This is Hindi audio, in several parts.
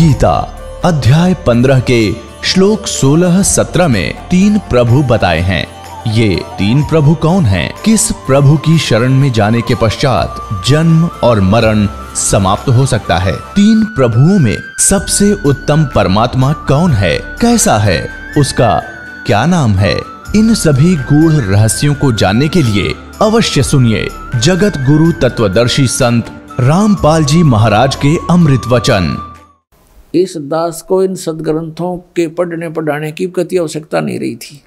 गीता अध्याय 15 के श्लोक 16-17 में 3 प्रभु बताए हैं। ये 3 प्रभु कौन हैं? किस प्रभु की शरण में जाने के पश्चात जन्म और मरण समाप्त हो सकता है? 3 प्रभुओं में सबसे उत्तम परमात्मा कौन है? कैसा है? उसका क्या नाम है? इन सभी गूढ़ रहस्यों को जानने के लिए अवश्य सुनिए जगत गुरु तत्वदर्शी संत रामपाल जी महाराज के अमृत वचन। इस दास को इन सदग्रंथों के पढ़ने पढ़ाने की कति आवश्यकता नहीं रही थी,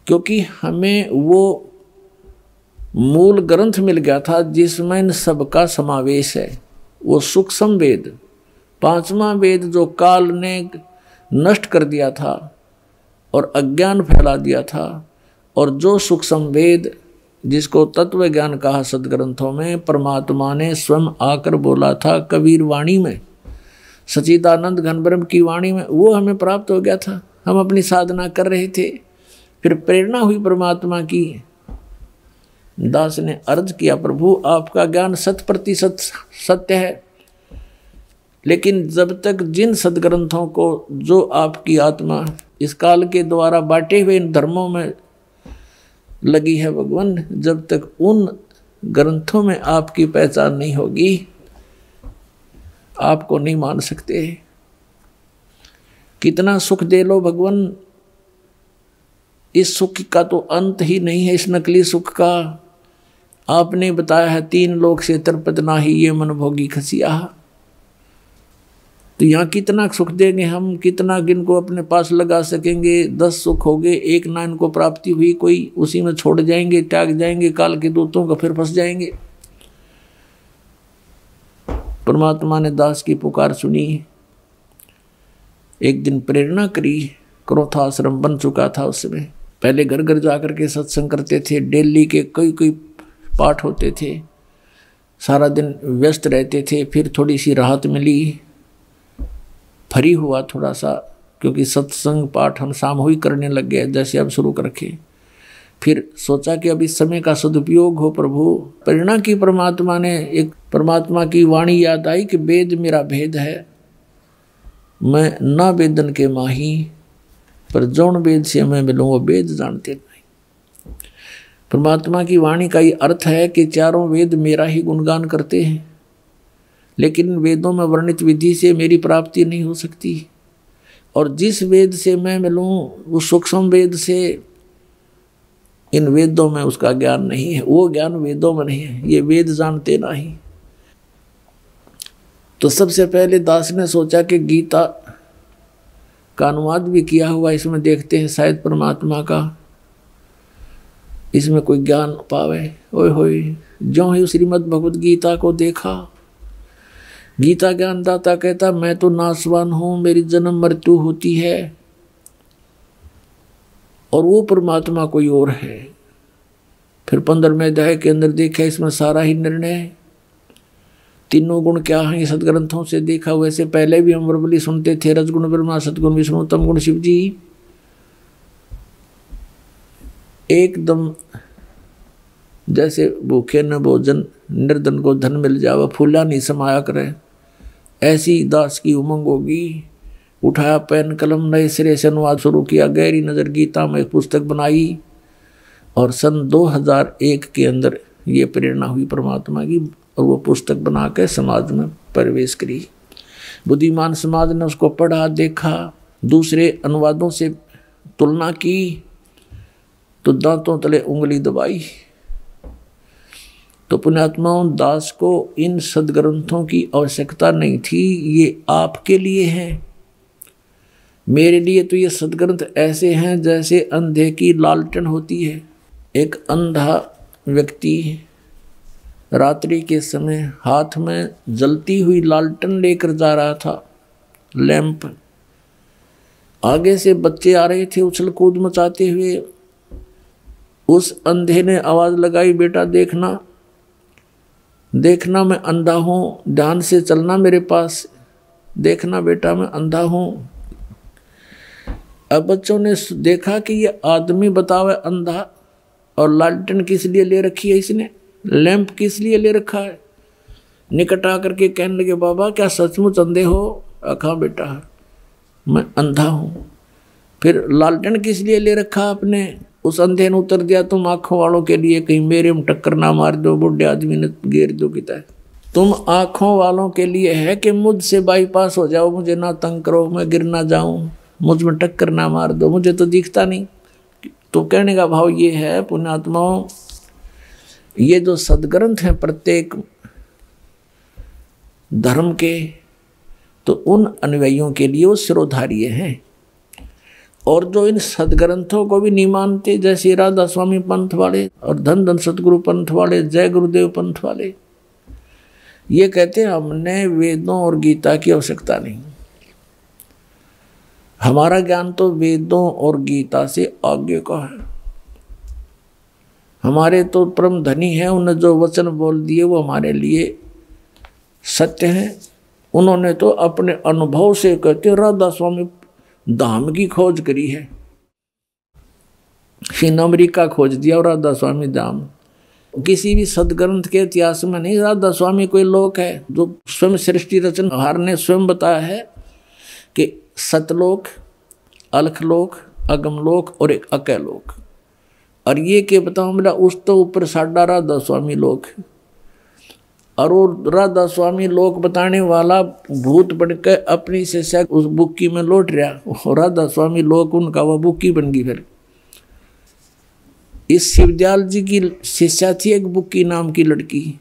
क्योंकि हमें वो मूल ग्रंथ मिल गया था जिसमें इन सब का समावेश है। वो सूक्ष्म वेद, 5वां वेद जो काल ने नष्ट कर दिया था और अज्ञान फैला दिया था, और जो सूक्ष्म वेद जिसको तत्व ज्ञान कहा सदग्रंथों में परमात्मा ने स्वयं आकर बोला था कबीर वाणी में, सच्चिदानंद घनब्रह्म की वाणी में, वो हमें प्राप्त हो गया था। हम अपनी साधना कर रहे थे, फिर प्रेरणा हुई परमात्मा की। दास ने अर्ज किया, प्रभु आपका ज्ञान 100% सत्य है, लेकिन जब तक जिन सदग्रंथों को जो आपकी आत्मा इस काल के द्वारा बांटे हुए इन धर्मों में लगी है भगवान, जब तक उन ग्रंथों में आपकी पहचान नहीं होगी आपको नहीं मान सकते। कितना सुख दे लो भगवान, इस सुख का तो अंत ही नहीं है। इस नकली सुख का आपने बताया है 3 लोक से तृप्त ना ही ये मन भोगी खसिया। तो यहाँ कितना सुख देंगे हम, कितना इनको अपने पास लगा सकेंगे। 10 सुख हो गए, 1 ना इनको प्राप्ति हुई, कोई उसी में छोड़ जाएंगे, त्याग जाएंगे, काल के दूतों का फिर फंस जाएंगे। परमात्मा ने दास की पुकार सुनी। एक दिन प्रेरणा करी, क्रोधाश्रम बन चुका था उस समय। पहले घर घर जाकर के सत्संग करते थे, डेली के कई पाठ होते थे, सारा दिन व्यस्त रहते थे। फिर थोड़ी सी राहत मिली, फ्री हुआ थोड़ा सा, क्योंकि सत्संग पाठ हम सामूहिक करने लग गए जैसे अब शुरू कर रखे। फिर सोचा कि अब इस समय का सदुपयोग हो प्रभु। प्रेरणा की परमात्मा ने, एक परमात्मा की वाणी याद आई कि वेद मेरा भेद है, मैं ना वेदन के माही, पर जौन वेद से मैं मिलूँ वो वेद जानते नहीं। परमात्मा की वाणी का ये अर्थ है कि चारों वेद मेरा ही गुणगान करते हैं, लेकिन वेदों में वर्णित विधि से मेरी प्राप्ति नहीं हो सकती। और जिस वेद से मैं मिलूँ उस सूक्ष्म वेद से, इन वेदों में उसका ज्ञान नहीं है, वो ज्ञान वेदों में नहीं है, ये वेद जानते नहीं। तो सबसे पहले दास ने सोचा कि गीता का अनुवाद भी किया हुआ, इसमें देखते हैं शायद परमात्मा का इसमें कोई ज्ञान पावे। ओए होए, जो ही श्रीमद् भगवद गीता को देखा, गीता ज्ञानदाता कहता मैं तो नासवान हूँ, मेरी जन्म मृत्यु होती है, और वो परमात्मा कोई और है। फिर 15वें अध्याय के अंदर देखा, इसमें सारा ही निर्णय, तीनों गुण क्या हैं सद ग्रंथों से देखा। वैसे पहले भी हम वर्बली सुनते थे, रजगुण ब्रह्मा, सतगुण विष्णु, तम गुण शिव जी। एकदम जैसे भूखे न भोजन, निर्धन को धन मिल जावा, फूला नहीं समाया करे, ऐसी दास की उमंग होगी। उठाया पेन कलम, नए सिरे से अनुवाद शुरू किया। गहरी नज़र गीता में एक पुस्तक बनाई, और सन 2001 के अंदर ये प्रेरणा हुई परमात्मा की, और वो पुस्तक बना के समाज में प्रवेश करी। बुद्धिमान समाज ने उसको पढ़ा, देखा, दूसरे अनुवादों से तुलना की, तो दांतों तले उंगली दबाई। तो पुण्यात्माओं, दास को इन सदग्रंथों की आवश्यकता नहीं थी, ये आपके लिए है। मेरे लिए तो ये सदग्रंथ ऐसे हैं जैसे अंधे की लालटेन होती है। एक अंधा व्यक्ति रात्रि के समय हाथ में जलती हुई लालटेन लेकर जा रहा था, लैंप। आगे से बच्चे आ रहे थे उछल कूद मचाते हुए। उस अंधे ने आवाज़ लगाई, बेटा देखना, देखना मैं अंधा हूँ, ध्यान से चलना मेरे पास, देखना बेटा मैं अंधा हूँ। अब बच्चों ने देखा कि ये आदमी बतावे अंधा, और लालटेन किस लिए ले रखी है इसने, लैंप किस लिए ले रखा है। निकट आकर के कहने लगे, बाबा क्या सचमुच अंधे हो? आखा बेटा मैं अंधा हूँ। फिर लालटेन किस लिए ले रखा आपने? उस अंधे ने उतर दिया तुम आंखों वालों के लिए, कहीं मेरे में टक्कर ना मार दो, बुढ़े आदमी ने घेर दो किता है। तुम आंखों वालों के लिए है कि मुझसे बाईपास हो जाओ, मुझे ना तंग करो, मैं गिर ना जाऊं, मुझ में टक्कर ना मार दो, मुझे तो दिखता नहीं। तो कहने का भाव ये है पुण्यात्माओं, ये जो सदग्रंथ हैं प्रत्येक धर्म के, तो उन अनुयायियों के लिए वो शिरोधार्य हैं। और जो इन सदग्रंथों को भी नहीं मानते, जैसे राधा स्वामी पंथ वाले और धन धन सतगुरु पंथ वाले, जय गुरुदेव पंथ वाले, ये कहते हैं हमने वेदों और गीता की आवश्यकता नहीं, हमारा ज्ञान तो वेदों और गीता से आगे का है। हमारे तो परम धनी है, उन्होंने जो वचन बोल दिए वो हमारे लिए सत्य है। उन्होंने तो अपने अनुभव से कहते राधा स्वामी धाम की खोज करी है, फिर अमेरिका खोज दिया और राधा स्वामी धाम। किसी भी सदग्रंथ के इतिहास में नहीं, राधा स्वामी कोई लोक है जो स्वयं सृष्टि रचनहार ने स्वयं बताया है कि सतलोक, अलखलोक, अगमलोक और एक अकैलोक। और ये के बताऊं मेरा उस तो ऊपर साडा राधा स्वामी लोक, और वो राधा स्वामी लोक बताने वाला भूत बनकर अपनी शिष्या उस बुक्की में लौट रहा, राधा स्वामी लोक उनका वह बुक्की बन गई। फिर इस शिवदयाल जी की शिष्या थी एक बुक्की नाम की लड़की,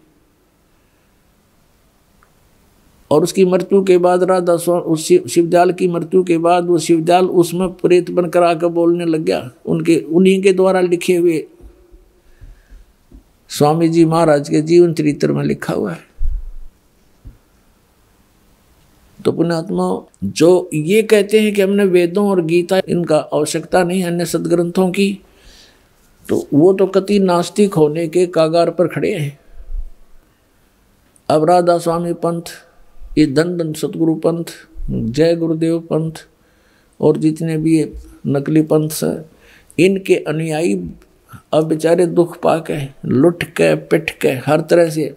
और उसकी मृत्यु के बाद राधा स्वामी उस शिवदयाल की मृत्यु के बाद वो शिवदयाल उसमें प्रेत बनकर आकर बोलने लग गया। उन्हीं के द्वारा लिखे हुए स्वामी जी महाराज के जीवन चरित्र में लिखा हुआ है। तो पुण्यात्मा जो ये कहते हैं कि हमने वेदों और गीता इनका आवश्यकता नहीं, अन्य सदग्रंथों की, तो वो तो कति नास्तिक होने के कागार पर खड़े हैं। अब राधा स्वामी पंथ, ये धन धन सतगुरु पंथ, जय गुरुदेव पंथ और जितने भी नकली पंथ हैं, इनके अनुयायी अब बेचारे दुख पाके लुट के पिट के हर तरह से,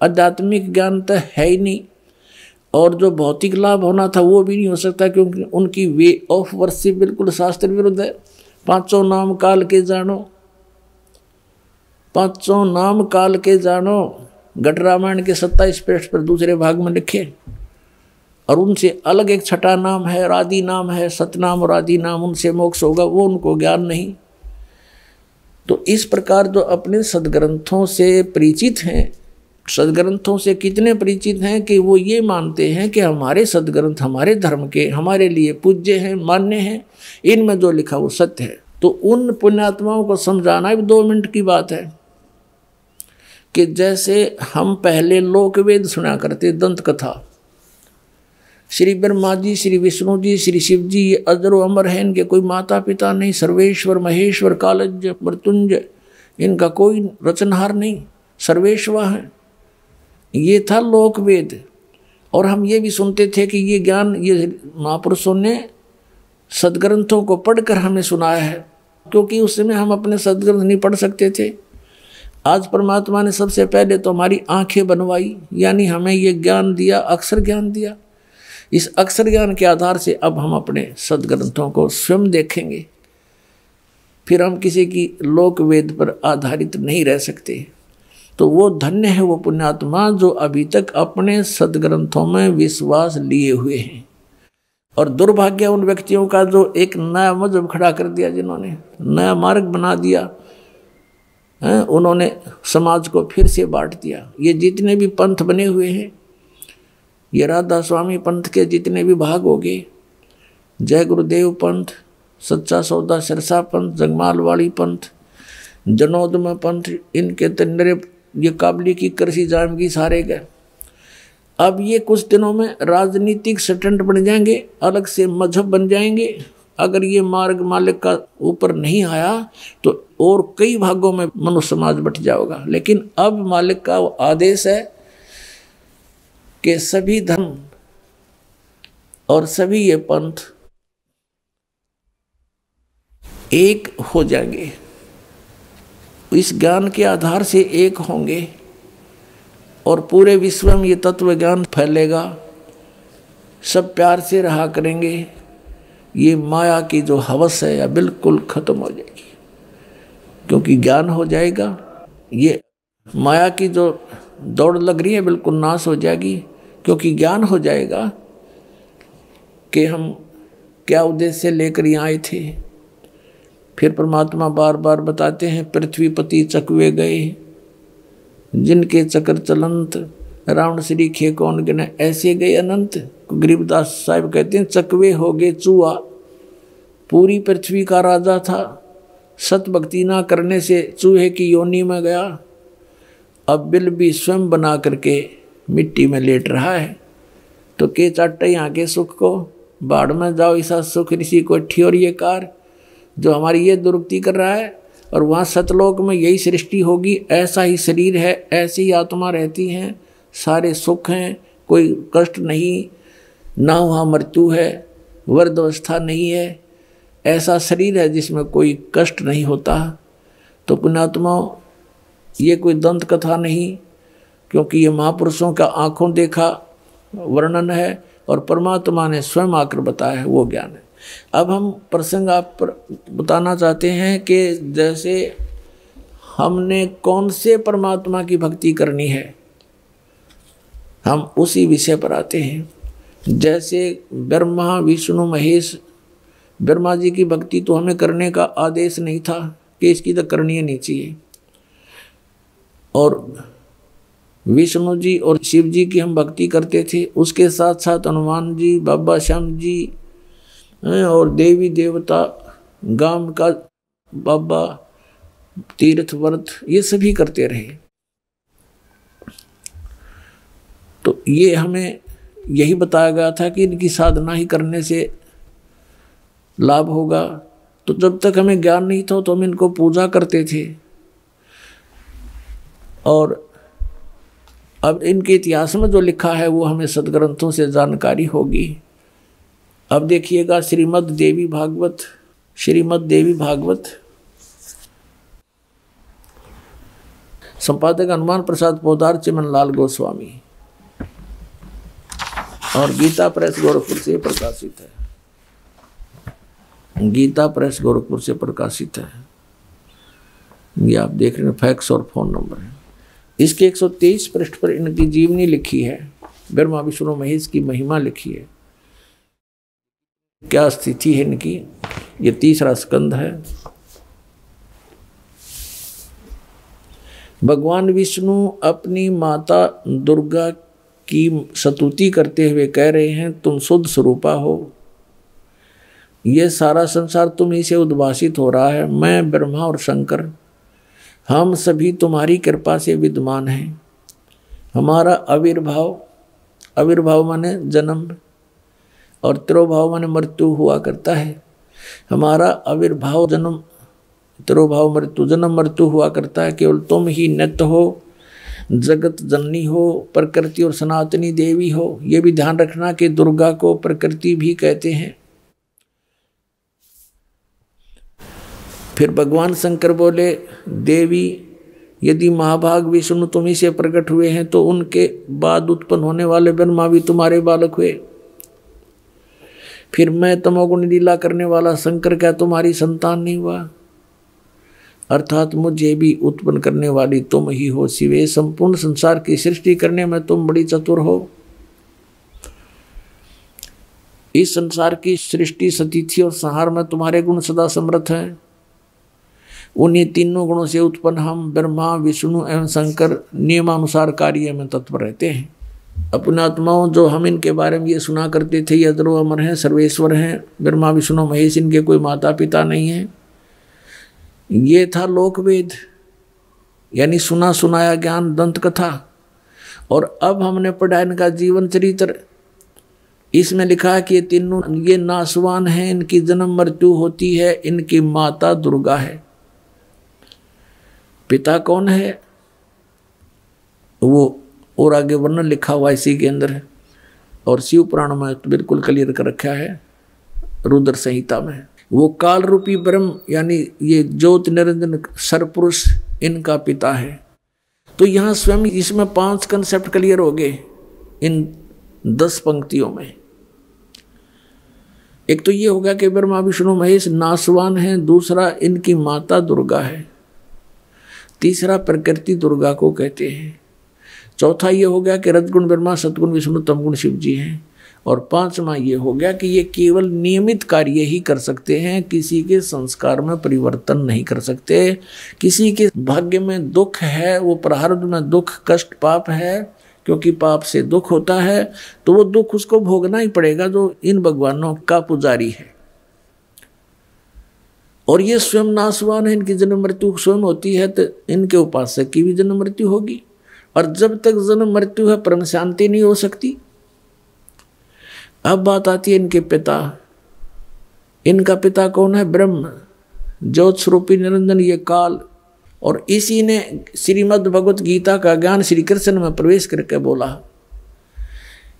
आध्यात्मिक ज्ञान तो है ही नहीं, और जो भौतिक लाभ होना था वो भी नहीं हो सकता, क्योंकि उनकी वे ऑफ वर्शिप बिल्कुल शास्त्र विरुद्ध है। पांचों नाम काल के जानो, पांचों नाम काल के जानो, घट रामायण के 27 पृष्ठ पर दूसरे भाग में लिखे। और उनसे अलग एक छठा नाम है, आदि नाम है, सतनाम और आदि नाम, उनसे मोक्ष होगा, वो उनको ज्ञान नहीं। तो इस प्रकार जो अपने सदग्रंथों से परिचित हैं, सदग्रंथों से कितने परिचित हैं कि वो ये मानते हैं कि हमारे सदग्रंथ हमारे धर्म के, हमारे लिए पूज्य हैं, मान्य हैं, इनमें जो लिखा वो सत्य है। तो उन पुण्यात्माओं को समझाना भी 2 मिनट की बात है कि जैसे हम पहले लोकवेद सुना करते, दंत कथा, श्री ब्रह्मा जी, श्री विष्णु जी, श्री शिव जी, ये अजरो अमर है, इनके कोई माता पिता नहीं, सर्वेश्वर महेश्वर कालज्ञ मृत्युंजय, इनका कोई रचनहार नहीं, सर्वेश्वर है, ये था लोकवेद। और हम ये भी सुनते थे कि ये ज्ञान ये महापुरुषों ने सदग्रंथों को पढ़कर हमें सुनाया है, क्योंकि उस समय हम अपने सदग्रंथ नहीं पढ़ सकते थे। आज परमात्मा ने सबसे पहले तो हमारी आंखें बनवाई, यानी हमें ये ज्ञान दिया, अक्षर ज्ञान दिया। इस अक्षर ज्ञान के आधार से अब हम अपने सदग्रंथों को स्वयं देखेंगे, फिर हम किसी की लोक वेद पर आधारित नहीं रह सकते। तो वो धन्य है वो पुण्यात्मा जो अभी तक अपने सदग्रंथों में विश्वास लिए हुए हैं। और दुर्भाग्य उन व्यक्तियों का जो एक नया मजहब खड़ा कर दिया, जिन्होंने नया मार्ग बना दिया है, उन्होंने समाज को फिर से बांट दिया। ये जितने भी पंथ बने हुए हैं, ये राधा स्वामी पंथ के जितने भी भाग हो गए, जय गुरुदेव पंथ, सच्चा सौदा सिरसा पंथ, जगमालवाड़ी पंथ, जनोदम पंथ, इनके तंडरे ये काबली की करसी जामगी सारे गए। अब ये कुछ दिनों में राजनीतिक स्टंट बन जाएंगे, अलग से मजहब बन जाएंगे। अगर ये मार्ग मालिक का ऊपर नहीं आया तो और कई भागों में मनुष्य समाज बट जाएगा। लेकिन अब मालिक का आदेश है कि सभी धर्म और सभी ये पंथ एक हो जाएंगे, इस ज्ञान के आधार से एक होंगे और पूरे विश्व में ये तत्व ज्ञान फैलेगा। सब प्यार से रहा करेंगे, ये माया की जो हवस है या बिल्कुल खत्म हो जाएगी, क्योंकि ज्ञान हो जाएगा। ये माया की जो दौड़ लग रही है बिल्कुल नाश हो जाएगी, क्योंकि ज्ञान हो जाएगा कि हम क्या उद्देश्य लेकर यहाँ आए थे। फिर परमात्मा बार बार बताते हैं, पृथ्वीपति चकवे गए जिनके चक्र चलंत, रावण श्री खे कौन गिने, ऐसे गए अनंत। गरीबदास साहब कहते हैं, चकवे हो गए चूहा, पूरी पृथ्वी का राजा था, सत भक्ति ना करने से चूहे की योनि में गया, अब बिल भी स्वयं बना करके मिट्टी में लेट रहा है। तो के चाटे यहाँ के सुख को, बाढ़ में जाओ ऐसा सुख ऋषि को ठियोर ये कार, जो हमारी ये दुरुक्ति कर रहा है। और वहाँ सतलोक में यही सृष्टि होगी, ऐसा ही शरीर है, ऐसी ही आत्मा रहती हैं, सारे सुख हैं, कोई कष्ट नहीं, ना वहाँ मृत्यु है, वृद्ध अवस्था नहीं है, ऐसा शरीर है जिसमें कोई कष्ट नहीं होता। तो पुण्यात्माओं, ये कोई दंत कथा नहीं, क्योंकि ये महापुरुषों का आंखों देखा वर्णन है और परमात्मा ने स्वयं आकर बताया है, वो ज्ञान है। अब हम प्रसंग आप पर बताना चाहते हैं कि जैसे हमने कौन से परमात्मा की भक्ति करनी है, हम उसी विषय पर आते हैं। जैसे ब्रह्मा विष्णु महेश, ब्रह्मा जी की भक्ति तो हमें करने का आदेश नहीं था कि इसकी तो करनी नहीं चाहिए, और विष्णु जी और शिव जी की हम भक्ति करते थे, उसके साथ साथ हनुमान जी, बाबा श्याम जी और देवी देवता, गांव का बाबा, तीर्थ व्रत, ये सभी करते रहे। तो ये हमें यही बताया गया था कि इनकी साधना ही करने से लाभ होगा। तो जब तक हमें ज्ञान नहीं था तो हम इनको पूजा करते थे, और अब इनके इतिहास में जो लिखा है वो हमें सदग्रंथों से जानकारी होगी। अब देखिएगा श्रीमद् देवी भागवत, श्रीमद् देवी भागवत, संपादक हनुमान प्रसाद पोदार, चिमनलाल गोस्वामी, और गीता प्रेस गोरखपुर से प्रकाशित है। गीता प्रेस गोरखपुर से प्रकाशित है। ये आप देख रहे हैं, फैक्स और फोन नंबर है। इसके 123 पृष्ठ पर इनकी जीवनी लिखी है, ब्रह्मा विष्णु महेश की महिमा लिखी है, क्या स्थिति है इनकी। ये 3रा स्कंद है। भगवान विष्णु अपनी माता दुर्गा की स्तुति करते हुए कह रहे हैं, तुम शुद्ध स्वरूपा हो, ये सारा संसार तुम ही से उद्भासित हो रहा है। मैं ब्रह्मा और शंकर, हम सभी तुम्हारी कृपा से विद्यमान हैं। हमारा आविर्भाव, आविर्भाव माने जन्म, और तिरोभाव माने मृत्यु हुआ करता है। हमारा आविर्भाव, जन्म, तिरोभाव, मृत्यु, जन्म मृत्यु हुआ करता है। केवल तुम ही नित्य हो, जगत जननी हो, प्रकृति और सनातनी देवी हो। ये भी ध्यान रखना कि दुर्गा को प्रकृति भी कहते हैं। फिर भगवान शंकर बोले, देवी यदि महाभाग विष्णु तुम्ही से प्रकट हुए हैं तो उनके बाद उत्पन्न होने वाले ब्रह्मा भी तुम्हारे बालक हुए। फिर मैं तमोगुण लीला करने वाला शंकर क्या तुम्हारी संतान नहीं हुआ? अर्थात मुझे भी उत्पन्न करने वाली तुम ही हो शिवे। संपूर्ण संसार की सृष्टि करने में तुम बड़ी चतुर हो। इस संसार की सृष्टि, स्थिति और संहार में तुम्हारे गुण सदा समर्थ हैं। उन्हीं तीनों गुणों से उत्पन्न हम ब्रह्मा विष्णु एवं शंकर नियमानुसार कार्य में तत्पर रहते हैं। अपने आत्माओं, जो हम इनके बारे में ये सुना करते थे, ये अजरो अमर हैं, सर्वेश्वर हैं, ब्रह्मा विष्णु महेश, इनके कोई माता पिता नहीं है, ये था लोकवेद, यानी सुना सुनाया ज्ञान, दंत कथा। और अब हमने पढ़ा इनका जीवन चरित्र। इसमें लिखा है कि ये तीनों ये नासवान हैं, इनकी जन्म मृत्यु होती है, इनकी माता दुर्गा है। पिता कौन है वो और आगे वर्णन लिखा हुआ इसी के अंदर है, और शिव पुराण में तो बिल्कुल क्लियर कर रखा है, रुद्र संहिता में। वो काल रूपी ब्रह्म यानी ये ज्योति निरंजन सरपुरुष इनका पिता है। तो यहाँ स्वयं इसमें 5 कंसेप्ट क्लियर हो गए इन 10 पंक्तियों में। एक तो ये हो गया कि ब्रह्मा विष्णु महेश नासवान हैं, दूसरा इनकी माता दुर्गा है, तीसरा प्रकृति दुर्गा को कहते हैं, चौथा ये हो गया कि रजगुण ब्रह्मा सतगुण विष्णु तमगुण शिव जी हैं, और पांचवा ये हो गया कि ये केवल नियमित कार्य ही कर सकते हैं, किसी के संस्कार में परिवर्तन नहीं कर सकते। किसी के भाग्य में दुख है, वो प्रारब्ध में दुख कष्ट पाप है, क्योंकि पाप से दुख होता है, तो वो दुख उसको भोगना ही पड़ेगा जो इन भगवानों का पुजारी है। और ये स्वयं नासवान है, इनकी जन्म मृत्यु स्वयं होती है, तो इनके उपासक की भी जन्म मृत्यु होगी। और जब तक जन्म मृत्यु है परम शांति नहीं हो सकती। अब बात आती है इनके पिता। इनका पिता कौन है? ब्रह्म, ज्योत स्वरूपी निरंजन, ये काल। और इसी ने श्रीमद् भगवत गीता का ज्ञान श्री कृष्ण में प्रवेश करके बोला।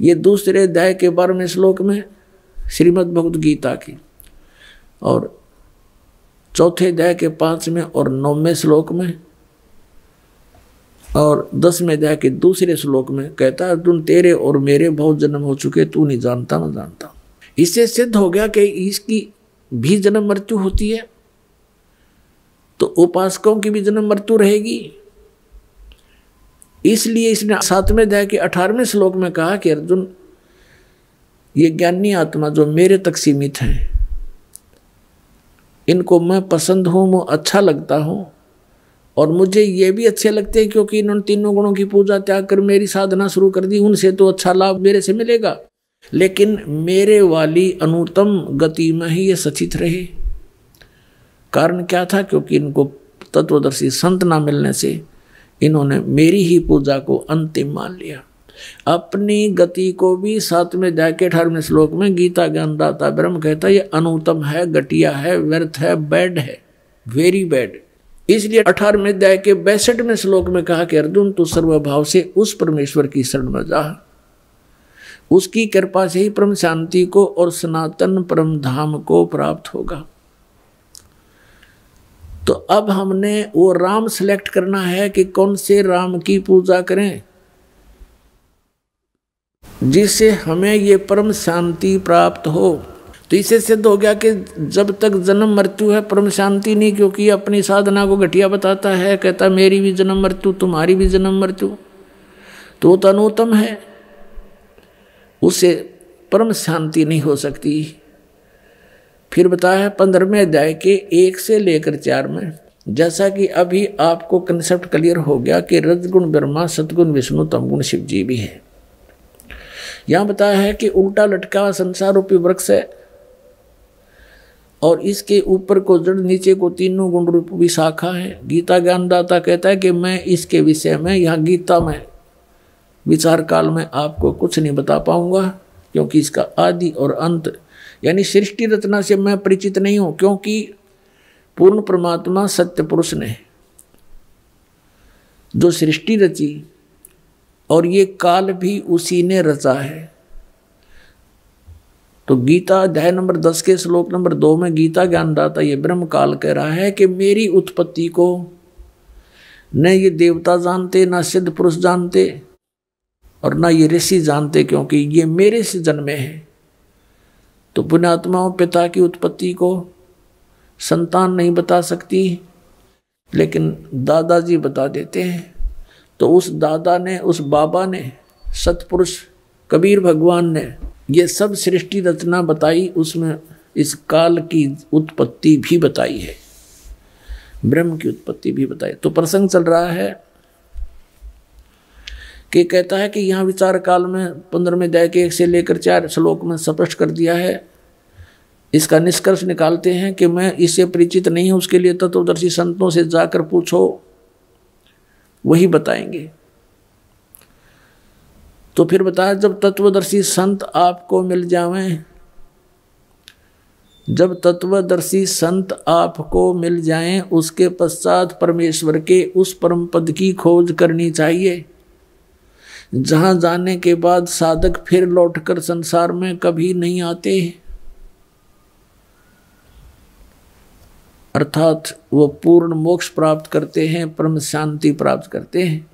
ये दूसरे अध्याय के 12वें श्लोक में श्रीमद् भगवत गीता की, और चौथे अध्याय के 5वें और 9वें श्लोक में, और 10वें अध्याय के दूसरे श्लोक में कहता है, अर्जुन तेरे और मेरे बहुत जन्म हो चुके, तू नहीं जानता मैं जानता। इससे सिद्ध हो गया कि इसकी भी जन्म मृत्यु होती है, तो उपासकों की भी जन्म मृत्यु रहेगी। इसलिए इसने 7वें अध्याय के 18वें श्लोक में कहा कि अर्जुन, ये ज्ञानी आत्मा जो मेरे तक सीमित है, इनको मैं पसंद हूं, मैं अच्छा लगता हूं, और मुझे ये भी अच्छे लगते हैं क्योंकि इन्होंने तीनों गुणों की पूजा त्याग कर मेरी साधना शुरू कर दी। उनसे तो अच्छा लाभ मेरे से मिलेगा, लेकिन मेरे वाली अनुत्तम गति में ही ये सचित रहे। कारण क्या था? क्योंकि इनको तत्वदर्शी संत ना मिलने से इन्होंने मेरी ही पूजा को अंतिम मान लिया। अपनी गति को भी 7वें अध्याय के 18वें श्लोक में गीता ज्ञानदाता ब्रह्म कहता है, ये अनुत्तम है, घटिया है, व्यर्थ है, बैड है, वेरी बैड। इसलिए 18वें अध्याय के 62वें श्लोक में कहा कि अर्जुन तू सर्वभाव से उस परमेश्वर की शरण में जा, उसकी कृपा से ही परम शांति को और सनातन परम धाम को प्राप्त होगा। तो अब हमने वो राम सिलेक्ट करना है कि कौन से राम की पूजा करें जिससे हमें ये परम शांति प्राप्त हो। तो इससे सिद्ध हो गया कि जब तक जन्म मृत्यु है परम शांति नहीं, क्योंकि अपनी साधना को घटिया बताता है, कहता मेरी भी जन्म मृत्यु, तुम्हारी भी जन्म मृत्यु, तो वो तो अनुत्तम है, उससे परम शांति नहीं हो सकती। फिर बताया है 15वें अध्याय के 1 से लेकर 4 में, जैसा कि अभी आपको कंसेप्ट क्लियर हो गया कि रजगुण ब्रह्मा सतगुण विष्णु तमगुण शिव जी भी है। यहां बताया है कि उल्टा लटका हुआ संसार रूपी वृक्ष है, और इसके ऊपर को जड़, नीचे को तीनों गुण रूपी शाखा है। गीता ज्ञानदाता कहता है कि मैं इसके विषय में यहाँ गीता में विचार काल में आपको कुछ नहीं बता पाऊंगा, क्योंकि इसका आदि और अंत यानी सृष्टि रचना से मैं परिचित नहीं हूं, क्योंकि पूर्ण परमात्मा सत्य पुरुष ने जो सृष्टि रची और ये काल भी उसी ने रचा है। तो गीता अध्याय नंबर 10 के श्लोक नंबर 2 में गीता ज्ञानदाता ये ब्रह्म काल कह रहा है कि मेरी उत्पत्ति को न ये देवता जानते, ना सिद्ध पुरुष जानते, और ना ये ऋषि जानते, क्योंकि ये मेरे से जन्मे हैं। तो पुण्यात्माओं पिता की उत्पत्ति को संतान नहीं बता सकती, लेकिन दादाजी बता देते हैं। तो उस दादा ने, उस बाबा ने, सतपुरुष कबीर भगवान ने ये सब सृष्टि रचना बताई, उसमें इस काल की उत्पत्ति भी बताई है, ब्रह्म की उत्पत्ति भी बताई। तो प्रसंग चल रहा है कि कहता है कि यहाँ विचार काल में 15वें अध्याय के 1 से लेकर 4 श्लोक में स्पष्ट कर दिया है। इसका निष्कर्ष निकालते हैं कि मैं इससे परिचित नहीं हूं, उसके लिए तत्वदर्शी संतों से जाकर पूछो, वही बताएंगे। तो फिर बताया, जब तत्वदर्शी संत आपको मिल जावें, जब तत्वदर्शी संत आपको मिल जाएं, उसके पश्चात परमेश्वर के उस परम पद की खोज करनी चाहिए, जहां जाने के बाद साधक फिर लौटकर संसार में कभी नहीं आते, अर्थात वो पूर्ण मोक्ष प्राप्त करते हैं, परम शांति प्राप्त करते हैं।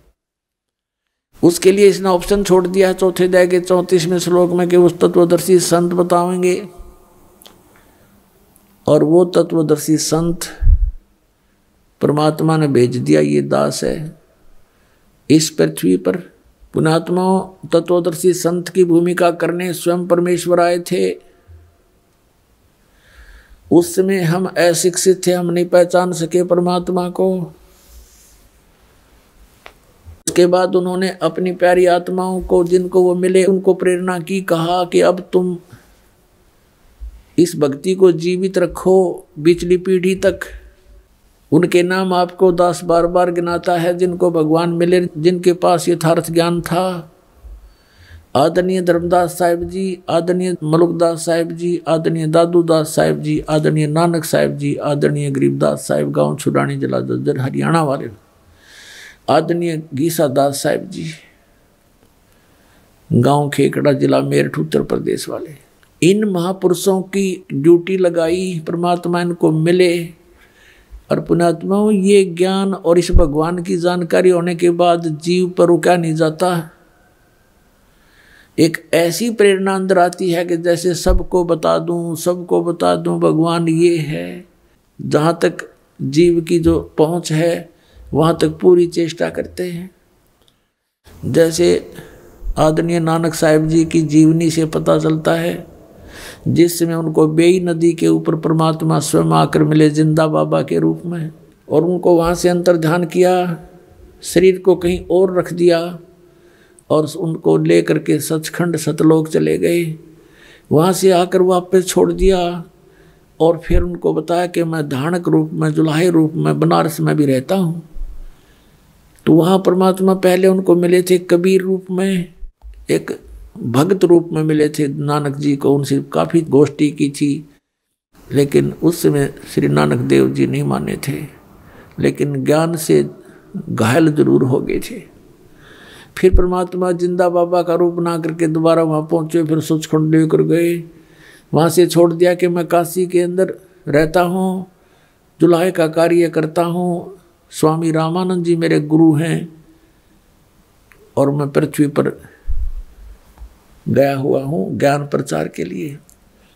उसके लिए इसने ऑप्शन छोड़ दिया है 4थे अध्याय के 34वें श्लोक में कि उस तत्वदर्शी संत बताएंगे और वो तत्वदर्शी संत परमात्मा ने भेज दिया, ये दास है इस पृथ्वी पर। पुण्यात्माओं, तत्वदर्शी संत की भूमिका करने स्वयं परमेश्वर आए थे। उस समय हम अशिक्षित थे, हम नहीं पहचान सके परमात्मा को। उसके बाद उन्होंने अपनी प्यारी आत्माओं को, जिनको वो मिले, उनको प्रेरणा की, कहा कि अब तुम इस भक्ति को जीवित रखो पिछली पीढ़ी तक। उनके नाम आपको दास बार बार गिनाता है, जिनको भगवान मिले, जिनके पास यथार्थ ज्ञान था। आदरणीय धर्मदास साहिब जी, आदरणीय मलुकदास साहिब जी, आदरणीय दादूदास साहिब जी, आदरणीय नानक साहिब जी, आदरणीय गरीबदास साहिब गांव छुड़ानी जिला दद्दर हरियाणा वाले, आदरणीय गीसा दास साहिब जी गांव खेकड़ा जिला मेरठ उत्तर प्रदेश वाले, इन महापुरुषों की ड्यूटी लगाई, परमात्मा इनको मिले। और पुण्यात्माओं, ये ज्ञान और इस भगवान की जानकारी होने के बाद जीव पर रुका नहीं जाता। एक ऐसी प्रेरणा अंदर आती है कि जैसे सबको बता दूं, सबको बता दूं भगवान ये है। जहाँ तक जीव की जो पहुँच है वहाँ तक पूरी चेष्टा करते हैं। जैसे आदरणीय नानक साहिब जी की जीवनी से पता चलता है, जिस समय उनको बेई नदी के ऊपर परमात्मा स्वयं आकर मिले जिंदा बाबा के रूप में, और उनको वहाँ से अंतर ध्यान किया, शरीर को कहीं और रख दिया और उनको ले करके सचखंड सतलोक चले गए। वहाँ से आकर वापस छोड़ दिया और फिर उनको बताया कि मैं धानक रूप में, जुलाहे रूप में बनारस में भी रहता हूँ। तो वहाँ परमात्मा पहले उनको मिले थे कबीर रूप में, एक भक्त रूप में मिले थे नानक जी को। उनसे काफ़ी गोष्ठी की थी, लेकिन उस समय श्री नानक देव जी नहीं माने थे, लेकिन ज्ञान से घायल जरूर हो गए थे। फिर परमात्मा जिंदा बाबा का रूप बना करके दोबारा वहाँ पहुँचे, फिर सचखंड लेकर गए। वहाँ से छोड़ दिया कि मैं काशी के अंदर रहता हूँ, जुलाहे का कार्य करता हूँ, स्वामी रामानंद जी मेरे गुरु हैं और मैं पृथ्वी पर गया हुआ हूँ ज्ञान प्रचार के लिए।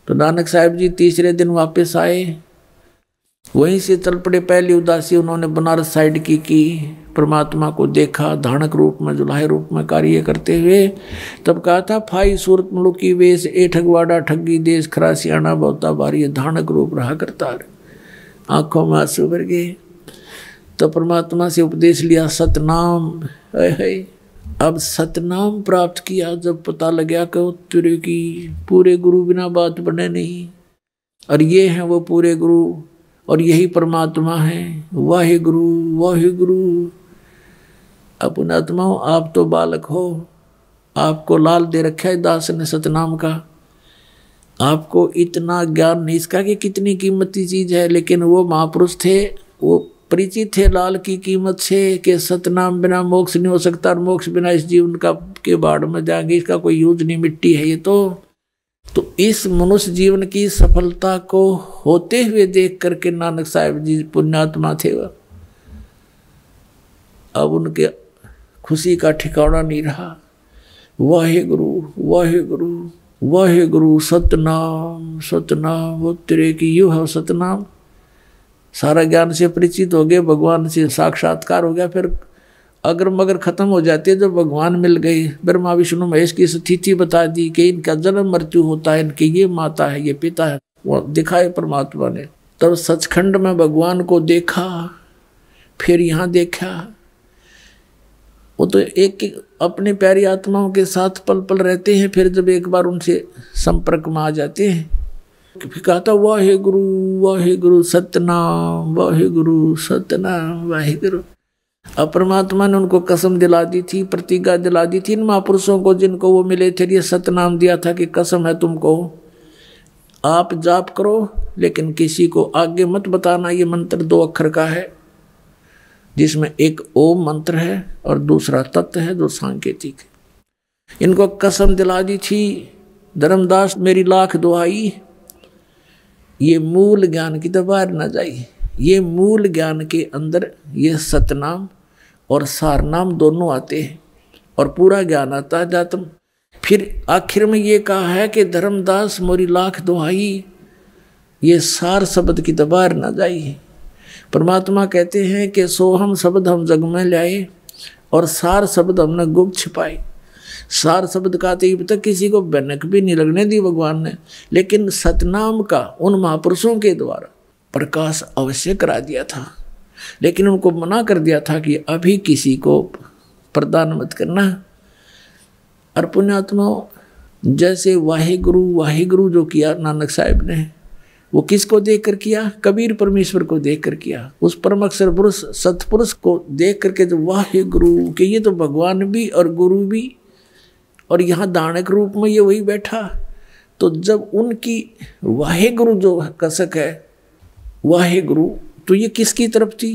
तो नानक साहिब जी तीसरे दिन वापस आए, वहीं से चल पड़े। पहली उदासी उन्होंने बनारस साइड की परमात्मा को देखा धानक रूप में, जुलाहे रूप में कार्य करते हुए। तब कहा था, फाई सूरत मुलुकी वेश ए ठगवाड़ा ठगी देश, खरा सियाणा बहुता भारी, धानक रूप रहा करता। आंखों में आंसू भर गए। तो परमात्मा से उपदेश लिया, सतनाम। अब सतनाम प्राप्त किया जब पता लगा कि तेरे की पूरे गुरु बिना बात बने नहीं, और ये हैं वो पूरे गुरु, और यही परमात्मा है। वाहे गुरु, वाहे गुरु। अब पुण्यात्माओं, आप तो बालक हो, आपको लाल दे रखा है दास ने सतनाम का, आपको इतना ज्ञान नहीं इसका कि कितनी कीमती चीज है। लेकिन वो महापुरुष थे, वो परिचित थे लाल की कीमत से कि सतनाम बिना मोक्ष नहीं हो सकता, और मोक्ष बिना इस जीवन का के बाढ़ में जाएंगे, इसका कोई यूज नहीं, मिट्टी है ये तो इस मनुष्य जीवन की सफलता को होते हुए देख करके नानक साहिब जी पुण्यात्मा थे। वह अब उनके खुशी का ठिकाना नहीं रहा। वाहे गुरु, वाहे गुरु, वाहे गुरु, सतनाम सतनाम। वो तेरे की यू है सतनाम। सारा ज्ञान से परिचित हो गए, भगवान से साक्षात्कार हो गया। फिर अगर मगर खत्म हो जाती है, जब भगवान मिल गए, ब्रह्मा विष्णु महेश की स्थिति बता दी कि इनका जन्म मृत्यु होता है, इनकी ये माता है, ये पिता है, वो दिखाए परमात्मा ने। तब सचखंड में भगवान को देखा, फिर यहाँ देखा। वो तो एक अपनी प्यारी आत्माओं के साथ पल पल रहते हैं, फिर जब एक बार उनसे संपर्क में आ जाते हैं, फिर कहा था, वाहे गुरु सतनाम, वाहे गुरु सतनाम, वाहे गुरु। अब परमात्मा ने उनको कसम दिला दी थी, प्रतिज्ञा दिला दी थी इन महापुरुषों को जिनको वो मिले थे। ये सतनाम दिया था कि कसम है तुमको, आप जाप करो लेकिन किसी को आगे मत बताना। ये मंत्र 2 अक्षर का है, जिसमें एक ओम मंत्र है और दूसरा तत्व है जो सांकेतिक है। इनको कसम दिला दी थी, धर्मदास मेरी लाख दुहाई, ये मूल ज्ञान की तो बाहर न जाई। ये मूल ज्ञान के अंदर ये सतनाम और सारनाम दोनों आते हैं और पूरा ज्ञान आता है जातम। फिर आखिर में ये कहा है कि धर्मदास मोरी लाख दुहाई, ये सार शब्द की दबार ना जाइए। परमात्मा कहते हैं कि सोहम शब्द हम जग में लाए और सार शब्द हमने गुप्त छिपाए। सार शब्द का तो अब तक किसी को भनक भी नहीं लगने दी भगवान ने, लेकिन सतनाम का उन महापुरुषों के द्वारा प्रकाश अवश्य करा दिया था। लेकिन उनको मना कर दिया था कि अभी किसी को प्रदान मत करना। और पुण्यात्मा, जैसे वाहिगुरु वाहिगुरु जो किया नानक साहिब ने, वो किसको देख कर किया? कबीर परमेश्वर को देख कर किया। उस परम अक्षर पुरुष सतपुरुष को देख करके जो वाहिगुरु के, ये तो भगवान भी और गुरु भी, और यहाँ दानक रूप में ये वही बैठा। तो जब उनकी वाहिगुरु जो कसक है वाहिगुरु, तो ये किसकी तरफ थी?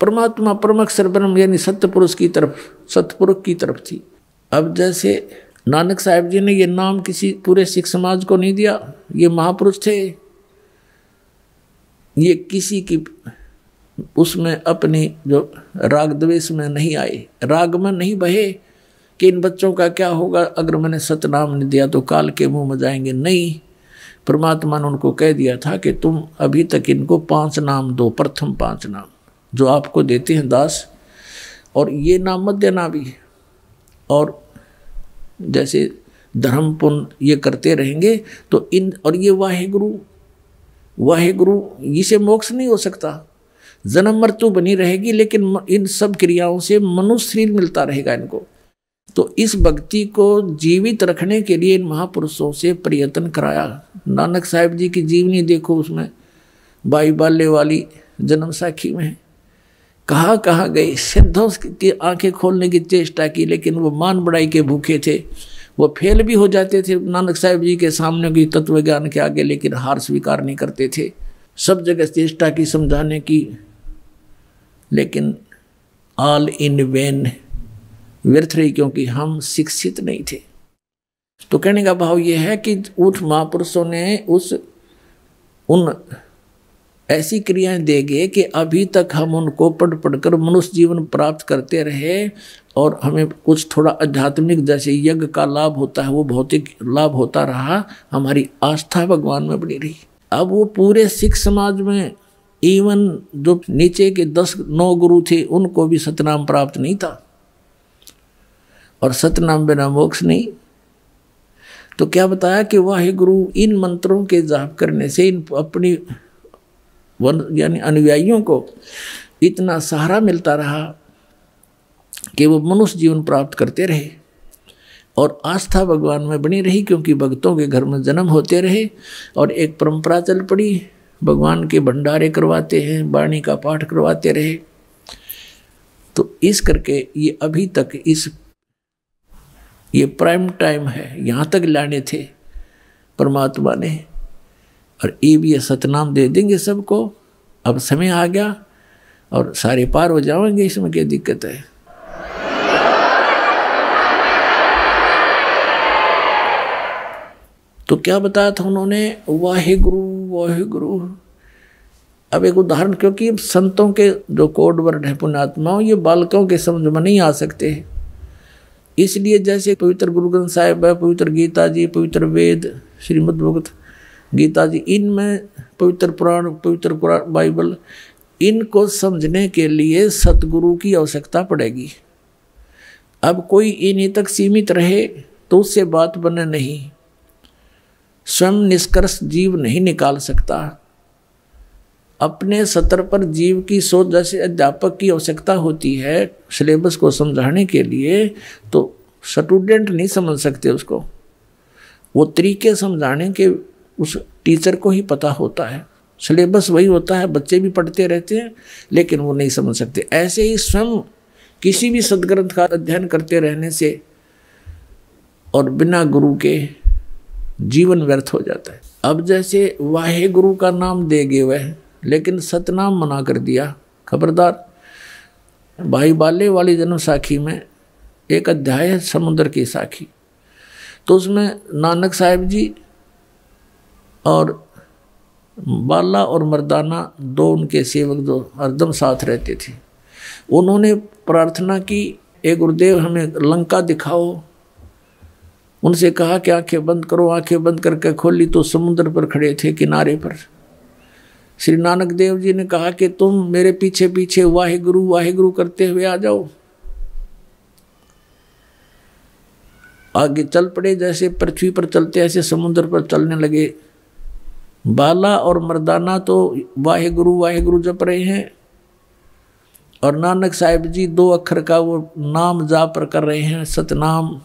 परमात्मा परम अक्षर ब्रह्म यानी सत्य पुरुष की तरफ, सतपुरुष की तरफ थी। अब जैसे नानक साहिब जी ने ये नाम किसी पूरे सिख समाज को नहीं दिया, ये महापुरुष थे, ये किसी की उसमें अपनी जो राग द्वेष में नहीं आए, राग में नहीं बहे कि इन बच्चों का क्या होगा अगर मैंने सतनाम नहीं दिया तो काल के मुंह में जाएंगे। नहीं, परमात्मा ने उनको कह दिया था कि तुम अभी तक इनको 5 नाम दो, प्रथम 5 नाम जो आपको देते हैं दास, और ये नाम मत देना भी। और जैसे धर्म पुण्य ये करते रहेंगे तो इन, और ये वाहिगुरु वाहिगुरु इसे मोक्ष नहीं हो सकता, जन्म मृत्यु बनी रहेगी, लेकिन इन सब क्रियाओं से मनुष्य शरीर मिलता रहेगा इनको। तो इस भक्ति को जीवित रखने के लिए इन महापुरुषों से प्रयत्न कराया। नानक साहिब जी की जीवनी देखो, उसमें बाई बाले वाली जन्म साखी में कहाँ गए, सिद्धों की आंखें खोलने की चेष्टा की, लेकिन वो मान बड़ाई के भूखे थे, वो फेल भी हो जाते थे नानक साहिब जी के सामने की तत्व ज्ञान के आगे, लेकिन हार स्वीकार नहीं करते थे। सब जगह चेष्टा की समझाने की, लेकिन ऑल इन वेन, व्यर्थ रही, क्योंकि हम शिक्षित नहीं थे। तो कहने का भाव यह है कि उठ महापुरुषों ने उन ऐसी क्रियाएं देंगे कि अभी तक हम उनको पढ़कर मनुष्य जीवन प्राप्त करते रहे, और हमें कुछ थोड़ा आध्यात्मिक जैसे यज्ञ का लाभ होता है वो भौतिक लाभ होता रहा, हमारी आस्था भगवान में बनी रही। अब वो पूरे सिख समाज में इवन जो नीचे के 10-9 गुरु थे उनको भी सतनाम प्राप्त नहीं था, और सतनाम बिना मोक्ष नहीं। तो क्या बताया कि वाहिगुरु इन मंत्रों के जाप करने से इन अपनी यानी अनुयायियों को इतना सहारा मिलता रहा कि वो मनुष्य जीवन प्राप्त करते रहे, और आस्था भगवान में बनी रही, क्योंकि भक्तों के घर में जन्म होते रहे, और एक परंपरा चल पड़ी, भगवान के भंडारे करवाते हैं, वाणी का पाठ करवाते रहे। तो इस करके ये अभी तक ये प्राइम टाइम है, यहाँ तक लाने थे परमात्मा ने, और ये भी सतनाम दे देंगे सबको। अब समय आ गया और सारे पार हो जाएंगे, इसमें क्या दिक्कत है। तो क्या बताया था उन्होंने? वाहिगुरु वाहिगुरु। अब एक उदाहरण, क्योंकि संतों के जो कोड वर्ड है पुण्यात्माओं, ये बालकों के समझ में नहीं आ सकते, इसलिए जैसे पवित्र गुरु ग्रंथ साहिब है, पवित्र गीता जी, पवित्र वेद, श्रीमद् भगवत गीता जी, इनमें पवित्र पुराण, पवित्र कुरान, बाइबल, इनको समझने के लिए सतगुरु की आवश्यकता पड़ेगी। अब कोई इन्हीं तक सीमित रहे तो उससे बात बने नहीं, स्वयं निष्कर्ष जीव नहीं निकाल सकता। अपने सत्र पर जीव की सोच, जैसे अध्यापक की आवश्यकता होती है सिलेबस को समझाने के लिए, तो स्टूडेंट नहीं समझ सकते उसको, वो तरीके समझाने के उस टीचर को ही पता होता है। सिलेबस वही होता है, बच्चे भी पढ़ते रहते हैं लेकिन वो नहीं समझ सकते। ऐसे ही स्वयं किसी भी सदग्रंथ का अध्ययन करते रहने से और बिना गुरु के जीवन व्यर्थ हो जाता है। अब जैसे वाहे गुरु का नाम दे गए वह, लेकिन सतनाम मना कर दिया। खबरदार, भाई बाले वाली जन्म साखी में एक अध्याय है समुद्र की साखी, तो उसमें नानक साहिब जी और बाला और मर्दाना दो उनके सेवक जो हरदम साथ रहते थे, उन्होंने प्रार्थना की, ए गुरुदेव हमें लंका दिखाओ, उनसे कहा कि आंखें बंद करो। आंखें बंद करके खोली तो समुद्र पर खड़े थे किनारे पर। श्री नानक देव जी ने कहा कि तुम मेरे पीछे पीछे वाहिगुरु वाहिगुरु करते हुए आ जाओ। आगे चल पड़े, जैसे पृथ्वी पर चलते ऐसे समुद्र पर चलने लगे। बाला और मर्दाना तो वाहिगुरु वाहिगुरु जप रहे हैं और नानक साहिब जी 2 अक्षर का वो नाम जाप कर रहे हैं, सतनाम।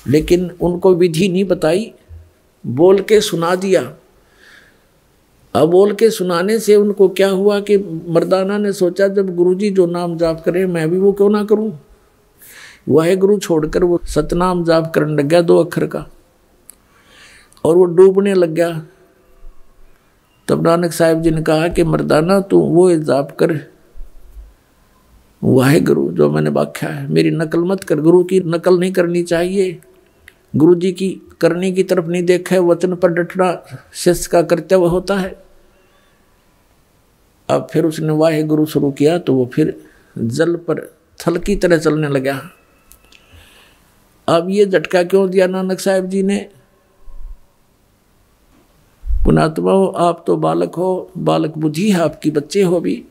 लेकिन उनको विधि नहीं बताई, बोल के सुना दिया। अब बोल के सुनाने से उनको क्या हुआ कि मर्दाना ने सोचा जब गुरुजी जो नाम जाप करे मैं भी वो क्यों ना करूं। वाहेगुरु छोड़कर वो सतनाम जाप करने लग गया 2 अक्षर का, और वो डूबने लग गया। तब नानक साहिब जी ने कहा कि मर्दाना तू वो जाप कर, वाहेगुरु जो मैंने व्याख्या है, मेरी नकल मत कर। गुरु की नकल नहीं करनी चाहिए, गुरु जी की करने की तरफ नहीं देखा है। वचन पर डटना शिष्य का कर्तव्य होता है। अब फिर उसने वाहेगुरु शुरू किया तो वो फिर जल पर थल की तरह चलने लगा। अब ये झटका क्यों दिया नानक साहिब जी ने? पुणात्मा हो, आप तो बालक हो, बालक बुद्धि है आपकी, बच्चे हो भी।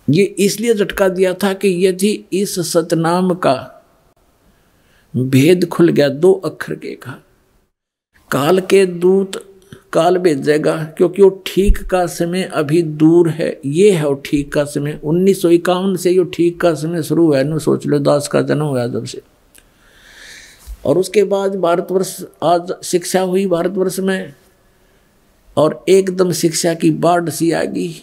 ये इसलिए झटका दिया था कि यदि इस सतनाम का भेद खुल गया 2 अक्षर के का, काल के दूत काल भेजेगा, क्योंकि वो ठीक का समय अभी दूर है। ये है वो ठीक का समय। 1951 से ये ठीक का समय शुरू हुआ है ना, सोच लो, दास का जन्म हुआ जब से। और उसके बाद भारतवर्ष, आज शिक्षा हुई भारतवर्ष में, और एकदम शिक्षा की बाढ़ सी आ गई।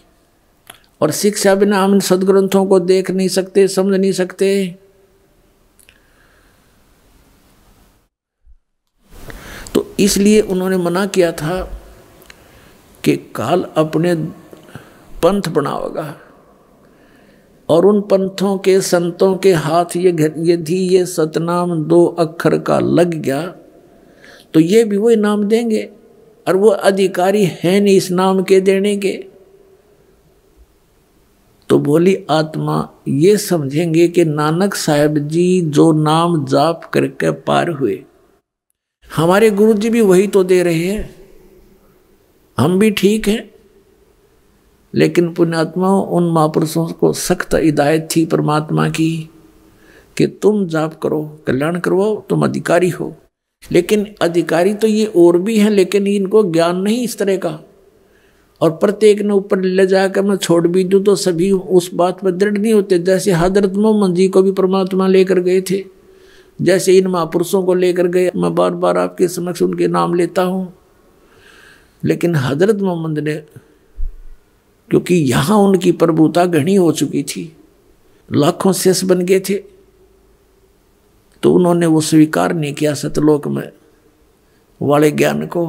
और शिक्षा बिना हम सदग्रंथों को देख नहीं सकते, समझ नहीं सकते। तो इसलिए उन्होंने मना किया था कि काल अपने पंथ बनावेगा, और उन पंथों के संतों के हाथ यदि ये सतनाम 2 अक्षर का लग गया तो ये भी वही नाम देंगे, और वो अधिकारी हैं नहीं इस नाम के देने के। तो बोली आत्मा ये समझेंगे कि नानक साहब जी जो नाम जाप करके पार हुए, हमारे गुरु जी भी वही तो दे रहे हैं, हम भी ठीक हैं। लेकिन पुण्यात्माओं, उन महापुरुषों को सख्त हिदायत थी परमात्मा की कि तुम जाप करो, कल्याण करवाओ, तुम अधिकारी हो। लेकिन अधिकारी तो ये और भी हैं, लेकिन इनको ज्ञान नहीं इस तरह का। और प्रत्येक ने ऊपर ले जाकर मैं छोड़ भी दूँ तो सभी उस बात पर दृढ़ नहीं होते। जैसे हजरत मोहम्मद जी को भी परमात्मा लेकर गए थे, जैसे इन महापुरुषों को लेकर गए। मैं बार बार आपके समक्ष उनके नाम लेता हूँ, लेकिन हजरत मोहम्मद ने, क्योंकि यहाँ उनकी प्रभुता घनी हो चुकी थी, लाखों शेष बन गए थे, तो उन्होंने वो स्वीकार नहीं किया सतलोक में वाले ज्ञान को,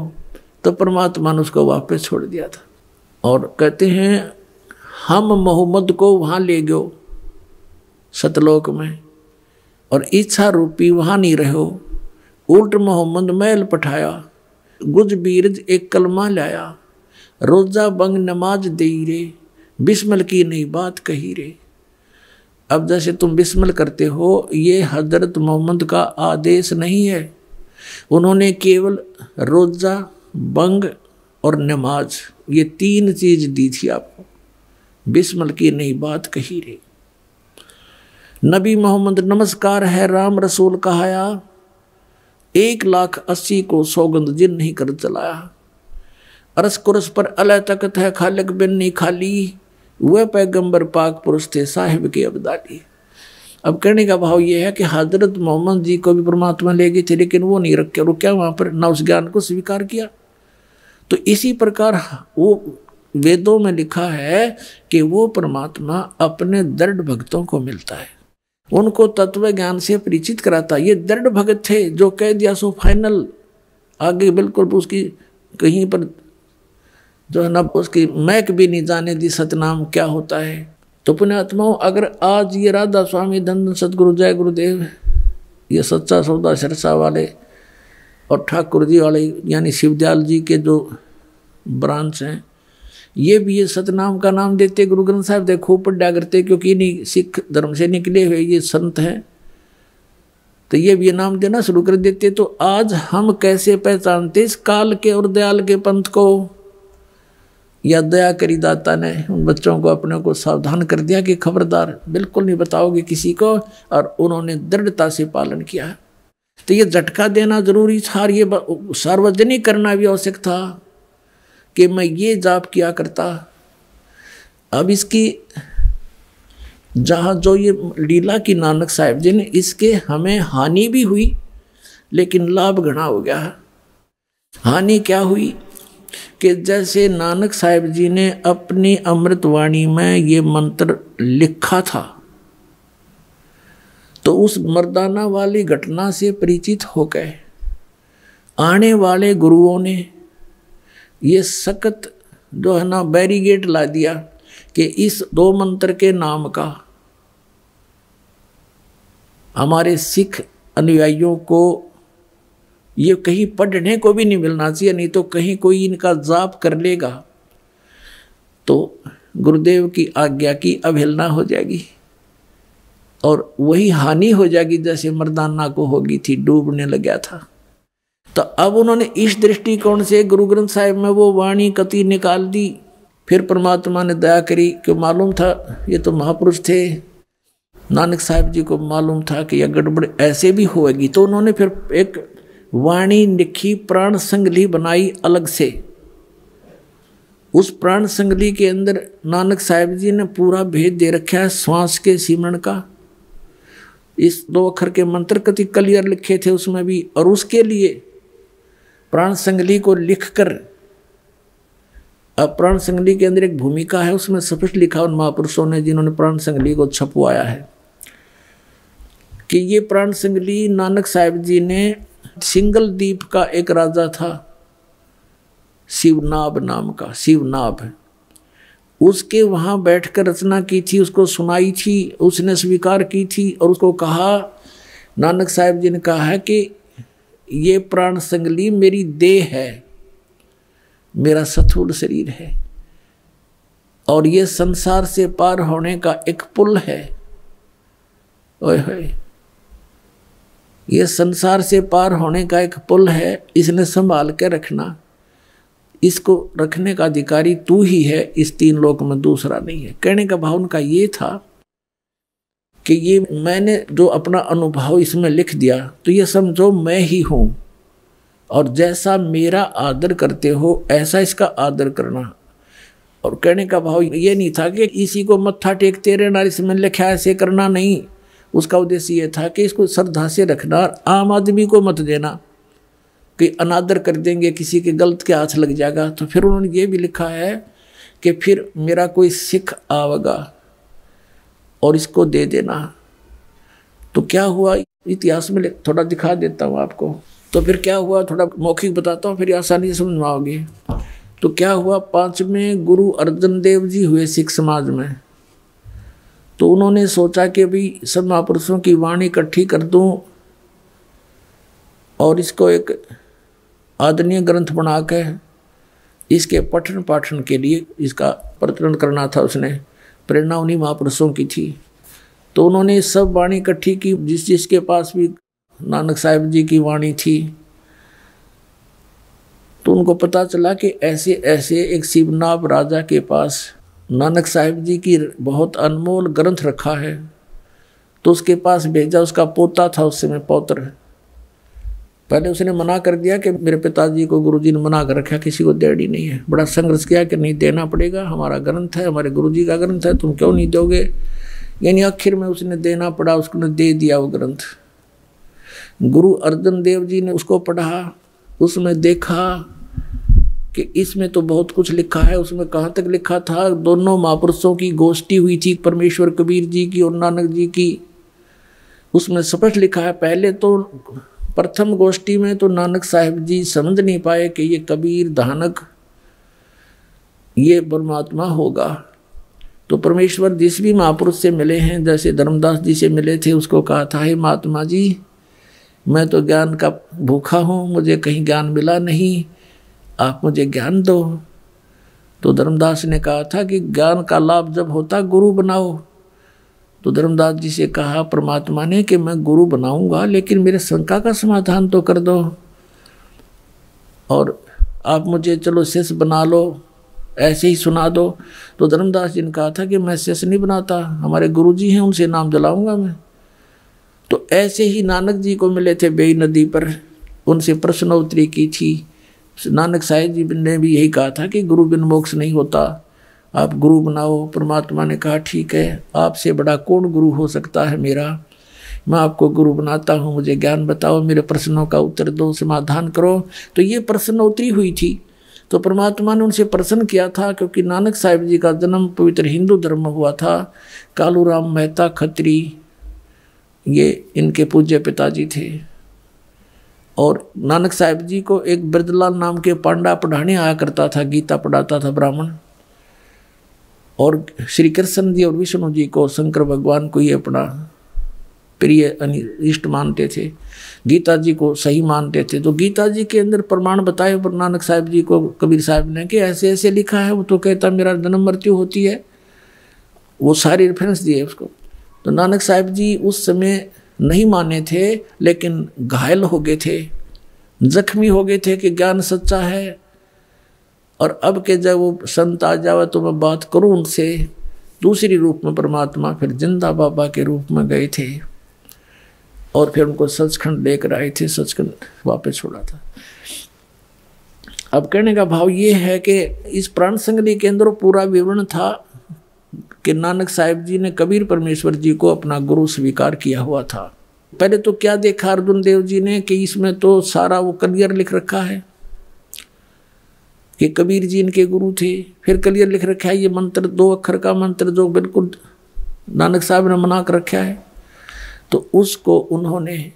तो परमात्मा ने उसको वापस छोड़ दिया था। और कहते हैं हम मोहम्मद को वहाँ ले गयो सतलोक में, और इच्छा रूपी वहाँ नहीं रहो। उल्ट मोहम्मद महल पठाया, गुज बीरज एक कलमा लाया, रोजा बंग नमाज दे रे, बिस्मिल की नहीं बात कही रे। अब जैसे तुम बिस्मिल करते हो, ये हजरत मोहम्मद का आदेश नहीं है। उन्होंने केवल रोजा, बंग और नमाज, ये 3 चीज दी थी आपको। बिस्मिल की नहीं बात कही रे। नबी मोहम्मद नमस्कार है राम रसूल कहाया, 1,80,000 को सौगंध जिन नहीं कर चलाया। अरस कुरस पर अल्लाह तकत है खालिक बिन नहीं खाली, वह पैगंबर पाक पुरुष थे साहिब के अब्दाली। अब कहने का भाव यह है कि हजरत मोहम्मद जी को भी परमात्मा ले गए थे, लेकिन वो नहीं रखे, रुका वहाँ पर, न उस ज्ञान को स्वीकार किया। तो इसी प्रकार वो वेदों में लिखा है कि वो परमात्मा अपने दृढ़ भक्तों को मिलता है, उनको तत्व ज्ञान से परिचित कराता। ये दृढ़ भगत थे जो कह दिया सो फाइनल, आगे बिल्कुल उसकी कहीं पर जो है ना उसकी महक भी नहीं जाने दी सतनाम क्या होता है। तो पुण्यात्माओं, अगर आज ये राधा स्वामी धन सतगुरु जय गुरुदेव, ये सच्चा सौदा सरसा वाले और ठाकुर जी वाले यानी शिवदयाल जी के जो ब्रांच हैं, ये भी ये सतनाम का नाम देते। गुरु ग्रंथ साहिब देखो पढ़ा करते, क्योंकि इन्हीं सिख धर्म से निकले हुए ये संत हैं। तो ये भी इनाम देना शुरू कर देते। तो आज हम कैसे पहचानते इस काल के और दयाल के पंथ को? या दया करी दाता ने उन बच्चों को अपने को सावधान कर दिया कि खबरदार, बिल्कुल नहीं बताओगे किसी को, और उन्होंने दृढ़ता से पालन किया। तो ये झटका देना जरूरी था, ये सार्वजनिक करना भी आवश्यक था कि मैं ये जाप किया करता। अब इसकी जहाँ जो ये लीला की नानक साहिब जी ने, इसके हमें हानि भी हुई लेकिन लाभ घना हो गया। हानि क्या हुई कि जैसे नानक साहिब जी ने अपनी अमृतवाणी में ये मंत्र लिखा था, तो उस मर्दाना वाली घटना से परिचित हो गए आने वाले गुरुओं ने ये सख्त जो है ना बैरिगेट ला दिया कि इस 2 मंत्र के नाम का हमारे सिख अनुयायियों को ये कहीं पढ़ने को भी नहीं मिलना चाहिए, नहीं तो कहीं कोई इनका जाप कर लेगा तो गुरुदेव की आज्ञा की अवहेलना हो जाएगी और वही हानि हो जाएगी जैसे मर्दाना को होगी थी, डूबने लग गया था। तो अब उन्होंने इस दृष्टिकोण से गुरु ग्रंथ साहिब में वो वाणी कति निकाल दी। फिर परमात्मा ने दया करी कि मालूम था ये तो महापुरुष थे, नानक साहिब जी को मालूम था कि यह गड़बड़ ऐसे भी होएगी, तो उन्होंने फिर एक वाणी लिखी, प्राण संगली बनाई अलग से। उस प्राण संगली के अंदर नानक साहिब जी ने पूरा भेद दे रखा है श्वास के सिमरण का। इस 2 अक्षर के मंत्र कति क्लियर लिखे थे उसमें भी, और उसके लिए प्राण संगली को लिखकर, अब प्राण संगली के अंदर एक भूमिका है, उसमें स्पष्ट लिखा उन महापुरुषों ने जिन्होंने प्राण संगली को छपवाया है कि ये प्राण संगली नानक साहिब जी ने, सिंगल द्वीप का एक राजा था शिवनाभ नाम का, शिवनाभ, उसके वहां बैठकर रचना की थी, उसको सुनाई थी, उसने स्वीकार की थी और उसको कहा, नानक साहिब जी ने कहा है कि ये प्राण संगली मेरी देह है, मेरा स्थूल शरीर है और ये संसार से पार होने का एक पुल है। ओए होए, ये संसार से पार होने का एक पुल है, इसने संभाल के रखना, इसको रखने का अधिकारी तू ही है, इस 3 लोक में दूसरा नहीं है। कहने का भाव उनका ये था कि ये मैंने जो अपना अनुभव इसमें लिख दिया तो ये समझो मैं ही हूं और जैसा मेरा आदर करते हो ऐसा इसका आदर करना। और कहने का भाव ये नहीं था कि इसी को मत्था टेकते रहना, इसमें लिखा ऐसे करना, नहीं। उसका उद्देश्य ये था कि इसको श्रद्धा से रखना, आम आदमी को मत देना कि अनादर कर देंगे, किसी के गलत के हाथ लग जाएगा। तो फिर उन्होंने ये भी लिखा है कि फिर मेरा कोई सिख आवेगा और इसको दे देना। तो क्या हुआ इतिहास में थोड़ा दिखा देता हूँ आपको। तो फिर क्या हुआ, थोड़ा मौखिक बताता हूँ, फिर आसानी से समझ में आओगे। तो क्या हुआ, 5वें गुरु अर्जन देव जी हुए सिख समाज में। तो उन्होंने सोचा कि भाई सब महापुरुषों की वाणी इकट्ठी कर दूं और इसको एक आदरणीय ग्रंथ बना के इसके पठन पाठन के लिए इसका प्रचलन करना था। उसने प्रेरणा उन्हीं महापुरुषों की थी। तो उन्होंने सब वाणी इकट्ठी की, जिस जिसके पास भी नानक साहिब जी की वाणी थी। तो उनको पता चला कि ऐसे ऐसे एक शिवनाभ राजा के पास नानक साहिब जी की बहुत अनमोल ग्रंथ रखा है। तो उसके पास भेजा, उसका पोता था उस समय, पौत्र। पहले उसने मना कर दिया कि मेरे पिताजी को गुरुजी ने मना कर रखा, किसी को देनी नहीं है। बड़ा संघर्ष किया कि नहीं देना पड़ेगा, हमारा ग्रंथ है, हमारे गुरुजी का ग्रंथ है, तुम क्यों नहीं दोगे। यानी आखिर में उसने देना पड़ा, उसने दे दिया वो ग्रंथ। गुरु अर्जन देव जी ने उसको पढ़ा, उसमें देखा कि इसमें तो बहुत कुछ लिखा है। उसमें कहाँ तक लिखा था, दोनों महापुरुषों की गोष्ठी हुई थी, परमेश्वर कबीर जी की और नानक जी की। उसमें स्पष्ट लिखा है, पहले तो प्रथम गोष्ठी में तो नानक साहिब जी समझ नहीं पाए कि ये कबीर धानक ये परमात्मा होगा। तो परमेश्वर जिस भी महापुरुष से मिले हैं, जैसे धर्मदास जी से मिले थे, उसको कहा था, हे महात्मा जी, मैं तो ज्ञान का भूखा हूँ, मुझे कहीं ज्ञान मिला नहीं, आप मुझे ज्ञान दो। तो धर्मदास ने कहा था कि ज्ञान का लाभ जब होता गुरु बनाओ। तो धर्मदास जी से कहा परमात्मा ने कि मैं गुरु बनाऊंगा, लेकिन मेरे शंका का समाधान तो कर दो, और आप मुझे चलो शिष्य बना लो, ऐसे ही सुना दो। तो धर्मदास जी ने कहा था कि मैं शिष्य नहीं बनाता, हमारे गुरुजी हैं, उनसे नाम दिलाऊंगा मैं। तो ऐसे ही नानक जी को मिले थे बेई नदी पर, उनसे प्रश्नोत्तरी की थी। नानक साहिब जी ने भी यही कहा था कि गुरु बिन मोक्ष नहीं होता, आप गुरु बनाओ। परमात्मा ने कहा ठीक है, आपसे बड़ा कौन गुरु हो सकता है मेरा, मैं आपको गुरु बनाता हूँ, मुझे ज्ञान बताओ, मेरे प्रश्नों का उत्तर दो, समाधान करो। तो ये प्रश्नोत्तरी हुई थी। तो परमात्मा ने उनसे प्रसन्न किया था, क्योंकि नानक साहिब जी का जन्म पवित्र हिंदू धर्म में हुआ था। कालूराम मेहता खत्री ये इनके पूज्य पिताजी थे, और नानक साहिब जी को एक बिरदलाल नाम के पांडा पढ़ाने आया करता था, गीता पढ़ाता था ब्राह्मण। और श्री कृष्ण जी और विष्णु जी को, शंकर भगवान को ये अपना प्रिय इष्ट मानते थे, गीता जी को सही मानते थे। तो गीता जी के अंदर प्रमाण बताए पर नानक साहिब जी को कबीर साहब ने कि ऐसे ऐसे लिखा है। वो तो कहता मेरा जन्म मृत्यु होती है, वो सारी रेफरेंस दिए उसको। तो नानक साहिब जी उस समय नहीं माने थे, लेकिन घायल हो गए थे, जख्मी हो गए थे कि ज्ञान सच्चा है। और अब के जब वो संत आ जावे तो मैं बात करूं उनसे, दूसरी रूप में परमात्मा फिर जिंदा बाबा के रूप में गए थे, और फिर उनको सचखंड लेकर आए थे, सचखंड वापस छोड़ा था। अब कहने का भाव ये है कि इस प्राण संगति के अंदर पूरा विवरण था कि नानक साहिब जी ने कबीर परमेश्वर जी को अपना गुरु स्वीकार किया हुआ था। पहले तो क्या देखा अर्जुन देव जी ने कि इसमें तो सारा वो क्लियर लिख रखा है कि कबीर जी इनके गुरु थे। फिर क्लियर लिख रखा है ये मंत्र 2 अक्षर का मंत्र जो बिल्कुल नानक साहब ने मना कर रखा है। तो उसको उन्होंने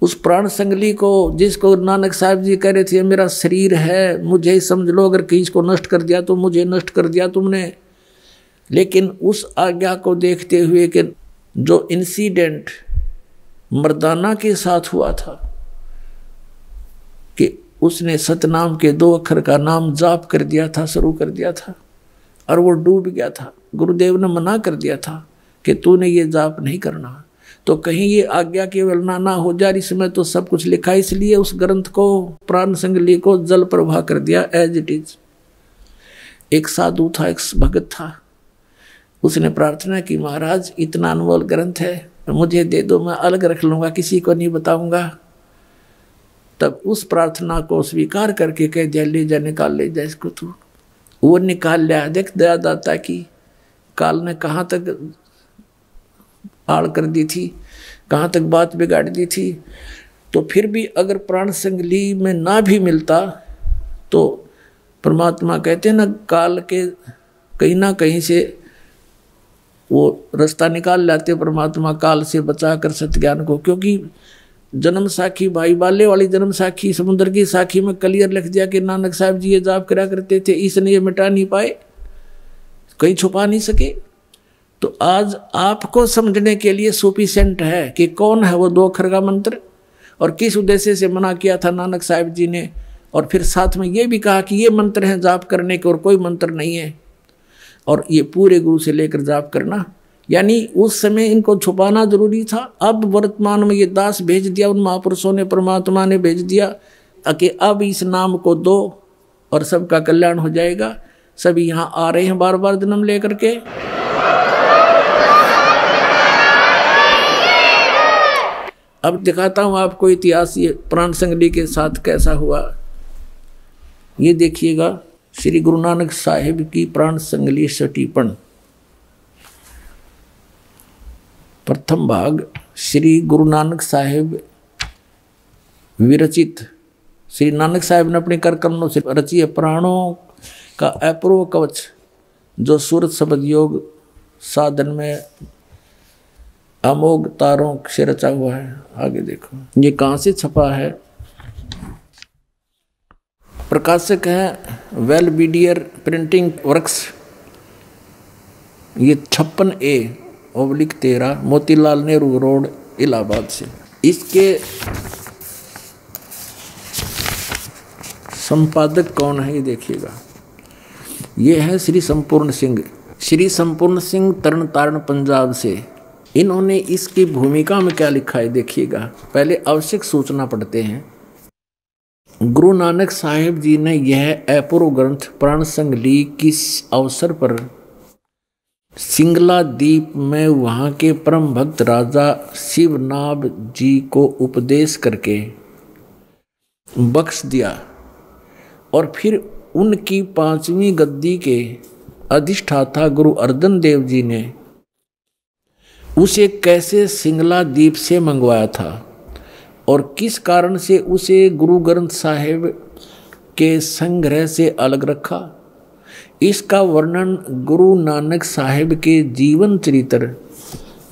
उस प्राण संगली को, जिसको नानक साहब जी कह रहे थे मेरा शरीर है, मुझे ही समझ लो, अगर किसी को नष्ट कर दिया तो मुझे नष्ट कर दिया तुमने। लेकिन उस आज्ञा को देखते हुए कि जो इंसिडेंट मर्दाना के साथ हुआ था कि उसने सतनाम के 2 अक्षर का नाम जाप कर दिया था, शुरू कर दिया था, और वो डूब गया था। गुरुदेव ने मना कर दिया था कि तूने ये जाप नहीं करना, तो कहीं ये आज्ञा केवल ना हो जाए। इसमें तो सब कुछ लिखा, इसलिए उस ग्रंथ को, प्राण संगली को जल प्रवाह कर दिया एज इट इज। एक साधु था, एक भगत था, उसने प्रार्थना की महाराज इतना अनमोल ग्रंथ है, मुझे दे दो, मैं अलग रख लूंगा, किसी को नहीं बताऊंगा। तब उस प्रार्थना को स्वीकार करके कह दिया ले जा, निकाल ले जा इसको तू। वो निकाल लिया। देख दया दाता की काल ने कहाँ तक आड़ कर दी थी, कहाँ तक बात बिगाड़ दी थी। तो फिर भी अगर प्राण संगली में ना भी मिलता तो परमात्मा कहते हैं ना, काल के कहीं ना कहीं से वो रास्ता निकाल लाते परमात्मा, काल से बचा कर सत्य को। क्योंकि जन्म साखी, भाई बाले वाली जन्म साखी, समुद्र की साखी में क्लियर लिख दिया कि नानक साहब जी ये जाप करा करते थे, इसने ये मिटा नहीं पाए, कहीं छुपा नहीं सके। तो आज आपको समझने के लिए सफिशिएंट है कि कौन है वो 2 अक्षर का मंत्र और किस उद्देश्य से मना किया था नानक साहब जी ने। और फिर साथ में ये भी कहा कि ये मंत्र है जाप करने के और कोई मंत्र नहीं है, और ये पूरे गुरु से लेकर जाप करना। यानी उस समय इनको छुपाना जरूरी था। अब वर्तमान में ये दास भेज दिया उन महापुरुषों ने, परमात्मा ने भेज दिया कि अब इस नाम को दो और सबका कल्याण हो जाएगा। सभी यहाँ आ रहे हैं बार बार जन्म लेकर के। अब दिखाता हूँ आपको इतिहास ये प्राण संगली के साथ कैसा हुआ। ये देखिएगा श्री गुरु नानक साहिब की प्राण संगली सटीपन, प्रथम भाग श्री गुरु नानक साहिब विरचित। श्री नानक साहिब ने अपने कर कमलों से रची है प्राणों का अपूर्व कवच, जो सूरत शब्द योग साधन में अमोघ तारों से रचा हुआ है। आगे देखो ये कहाँ से छपा है। प्रकाशक है वेलबीडियर प्रिंटिंग वर्क्स। ये 56A/13 मोतीलाल नेहरू रोड इलाहाबाद से। इसके संपादक कौन है ये देखिएगा। ये है श्री संपूर्ण सिंह श्री संपूर्ण सिंह तरन तारण पंजाब से। इन्होंने इसकी भूमिका में क्या लिखा है देखिएगा। पहले आवश्यक सूचना पढ़ते हैं। गुरु नानक साहिब जी ने यह अपूर्व ग्रंथ प्राण संगली किस अवसर पर सिंगला द्वीप में वहाँ के परम भक्त राजा शिवनाभ जी को उपदेश करके बख्श दिया और फिर उनकी 5वीं गद्दी के अधिष्ठाता गुरु अर्जन देव जी ने उसे कैसे सिंगला द्वीप से मंगवाया था और किस कारण से उसे गुरु ग्रंथ साहिब के संग्रह से अलग रखा, इसका वर्णन गुरु नानक साहिब के जीवन चरित्र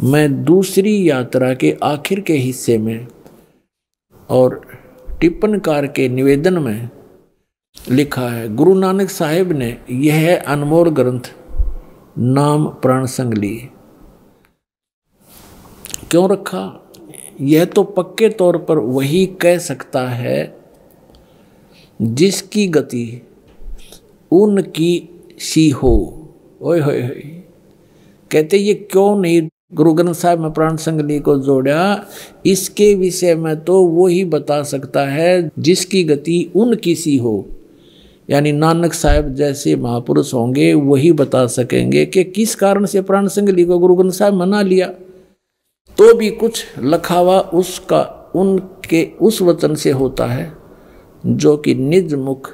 में दूसरी यात्रा के आखिर के हिस्से में और टिप्पणकार के निवेदन में लिखा है। गुरु नानक साहिब ने यह अनमोल ग्रंथ नाम प्राण संगली क्यों रखा? यह तो पक्के तौर पर वही कह सकता है जिसकी गति उनकी सी हो। ओए होए होए, कहते ये क्यों नहीं गुरु ग्रंथ साहिब में प्राण संगली को जोड़ा? इसके विषय में तो वो ही बता सकता है जिसकी गति उनकी सी हो, यानी नानक साहिब जैसे महापुरुष होंगे वही बता सकेंगे कि किस कारण से प्राण संगली को गुरु ग्रंथ साहिब मना लिया। तो भी कुछ लखावा उसका उनके उस वचन से होता है जो कि निज मुख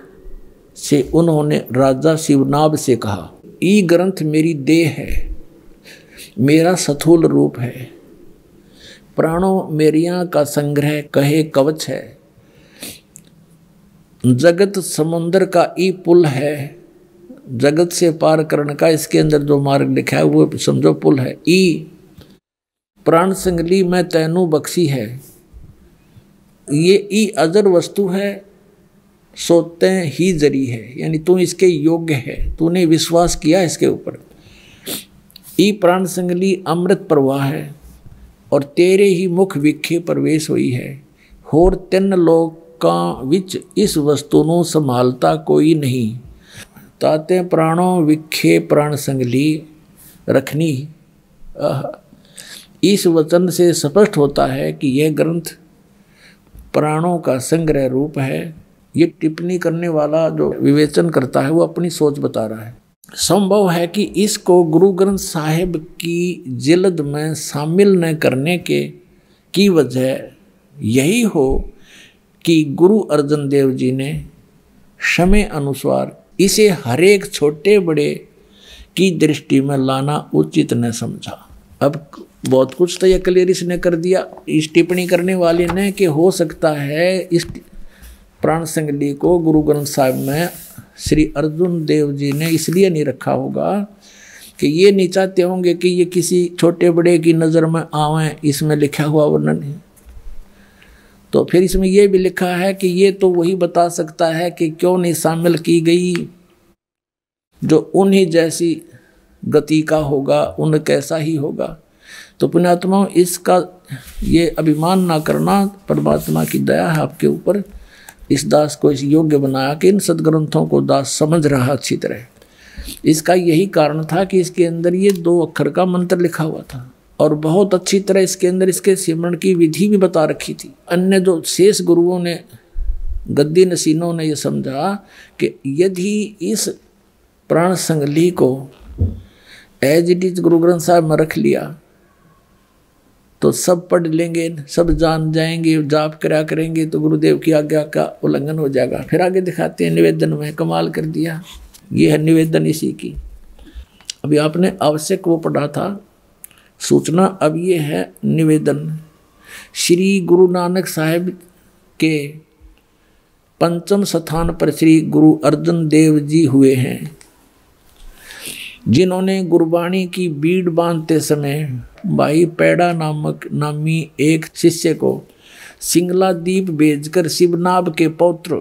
से उन्होंने राजा शिवनाभ से कहा, ई ग्रंथ मेरी देह है, मेरा स्थूल रूप है, प्राणों मेरिया का संग्रह कहे कवच है, जगत समुद्र का ई पुल है, जगत से पार करने का इसके अंदर जो मार्ग लिखा है वो समझो पुल है। ई प्राण संगली में तैनू बख्शी है, ये ई अजर वस्तु है, सोते ही जरी है, यानी तू इसके योग्य है, तूने विश्वास किया इसके ऊपर। ई प्राण संगली अमृत प्रवाह है और तेरे ही मुख विखे प्रवेश हुई है, होर 3 लोकां विच इस वस्तु ਨੂੰ संभालता कोई नहीं, ताते प्राणों विखे प्राण संगली रखनी। इस वचन से स्पष्ट होता है कि यह ग्रंथ प्राणों का संग्रह रूप है। ये टिप्पणी करने वाला जो विवेचन करता है वो अपनी सोच बता रहा है। संभव है कि इसको गुरु ग्रंथ साहिब की जिल्द में शामिल न करने की वजह यही हो कि गुरु अर्जन देव जी ने समय अनुसार इसे हरेक छोटे बड़े की दृष्टि में लाना उचित न समझा। अब बहुत कुछ तो यह क्लियर इसने कर दिया इस टिप्पणी करने वाले ने कि हो सकता है इस प्राण संगली को गुरु ग्रंथ साहिब में श्री अर्जुन देव जी ने इसलिए नहीं रखा होगा कि ये नहीं चाहते होंगे कि ये किसी छोटे बड़े की नज़र में आवें, इसमें लिखा हुआ वर्णन है। तो फिर इसमें यह भी लिखा है कि ये तो वही बता सकता है कि क्यों नहीं शामिल की गई जो उन्हीं जैसी गति का होगा, उन कैसा ही होगा। तो पुण्यात्माओं, इसका ये अभिमान ना करना, परमात्मा की दया है आपके ऊपर। इस दास को इस योग्य बनाया कि इन सदग्रंथों को दास समझ रहा अच्छी तरह। इसका यही कारण था कि इसके अंदर ये 2 अक्षर का मंत्र लिखा हुआ था और बहुत अच्छी तरह इसके अंदर इसके सिमरण की विधि भी बता रखी थी। अन्य जो शेष गुरुओं ने, गद्दी नसीनों ने ये समझा कि यदि इस प्राण संगली को as it is Guru Granth Sahib में रख लिया तो सब पढ़ लेंगे, सब जान जाएंगे, जाप करा करेंगे तो गुरुदेव की आज्ञा का उल्लंघन हो जाएगा। फिर आगे दिखाते हैं निवेदन में, कमाल कर दिया। ये है निवेदन इसी की। अभी आपने आवश्यक वो पढ़ा था सूचना, अब ये है निवेदन। श्री गुरु नानक साहिब के 5वें स्थान पर श्री गुरु अर्जन देव जी हुए हैं, जिन्होंने गुरबाणी की बीड़ बांधते समय भाई पैड़ा नामी एक शिष्य को सिंगला द्वीप भेजकर शिवनाभ के पौत्र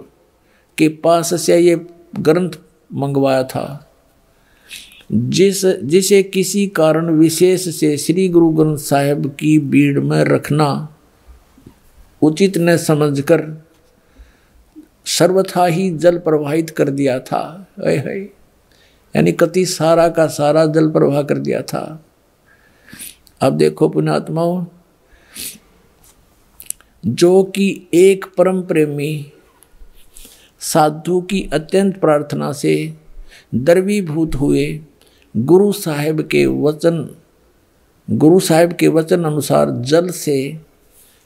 के पास से ये ग्रंथ मंगवाया था, जिसे किसी कारण विशेष से श्री गुरु ग्रंथ साहिब की बीड़ में रखना उचित न समझकर सर्वथा ही जल प्रवाहित कर दिया था। यानी कति सारा का सारा जल प्रवाह कर दिया था। अब देखो पुण्यात्माओं, जो कि एक परम प्रेमी साधु की अत्यंत प्रार्थना से द्रवीभूत हुए, गुरु साहिब के वचन अनुसार जल से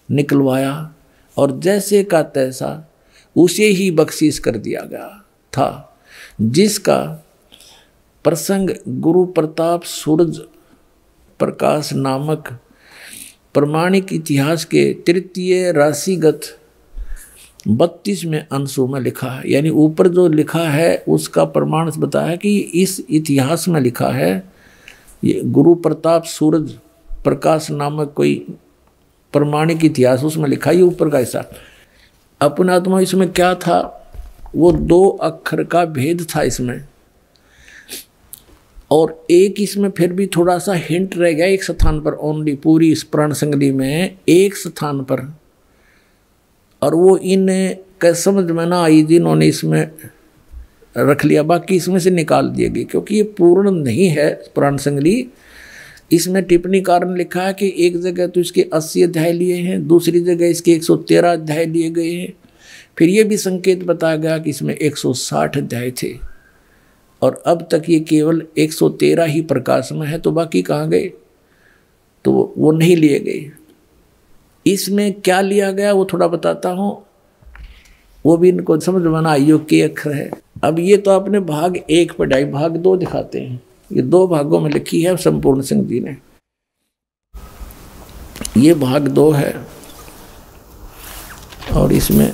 निकलवाया और जैसे का तैसा उसे ही बख्शीश कर दिया गया था, जिसका प्रसंग गुरु प्रताप सूरज प्रकाश नामक प्रमाणिक इतिहास के तृतीय राशिगत 32वें अंशों में लिखा है। यानी ऊपर जो लिखा है उसका प्रमाण बताया है कि इस इतिहास में लिखा है, ये गुरु प्रताप सूरज प्रकाश नामक कोई प्रमाणिक इतिहास उसमें लिखा है, ये ऊपर का हिस्सा। अपनात्मा इसमें क्या था, वो 2 अक्षर का भेद था इसमें, और एक इसमें फिर भी थोड़ा सा हिंट रह गया एक स्थान पर, ओनली पूरी इस प्राण संगति में एक स्थान पर, और वो इन समझ में ना आई जिन्होंने इसमें रख लिया, बाकी इसमें से निकाल दिए गए क्योंकि ये पूर्ण नहीं है प्राण संगति। इसमें टिप्पणी कारण लिखा है कि एक जगह तो इसके 80 अध्याय लिए हैं, दूसरी जगह इसके 113 अध्याय लिए गए हैं, फिर ये भी संकेत बताया गया कि इसमें 160 अध्याय थे, और अब तक ये केवल 113 ही प्रकाश में है, तो बाकी कहाँ गए, तो वो नहीं लिए गए। इसमें क्या लिया गया वो थोड़ा बताता हूँ, वो भी इनको समझ में आइयो के अक्षर है। अब ये तो आपने भाग 1 पढ़ाई, भाग 2 दिखाते हैं। ये 2 भागों में लिखी है संपूर्ण सिंह जी ने। ये भाग 2 है और इसमें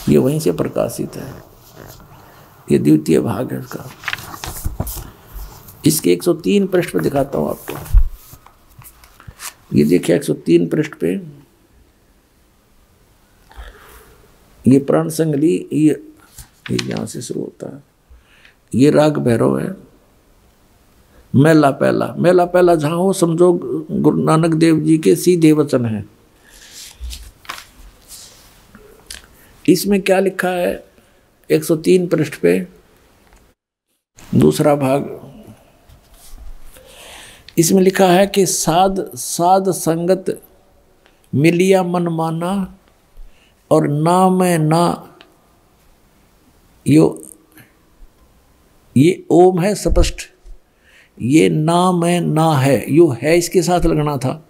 ये वहीं से प्रकाशित है, ये द्वितीय भाग है उसका। इसके 103 पृष्ठ पर दिखाता हूँ आपको। ये देखिए 103 पृष्ठ पे ये प्राण संगली, ये यहाँ से शुरू होता है। ये राग भैरव है, मेला पहला जहाँ हो समझो गुरु नानक देव जी के सीधे वचन है। इसमें क्या लिखा है 103 पृष्ठ पे, दूसरा भाग, इसमें लिखा है कि साध संगत मिलिया मन माना और ना मैं ना, ये ओम है स्पष्ट, ये ना मैं ना है, यो है इसके साथ लगना था,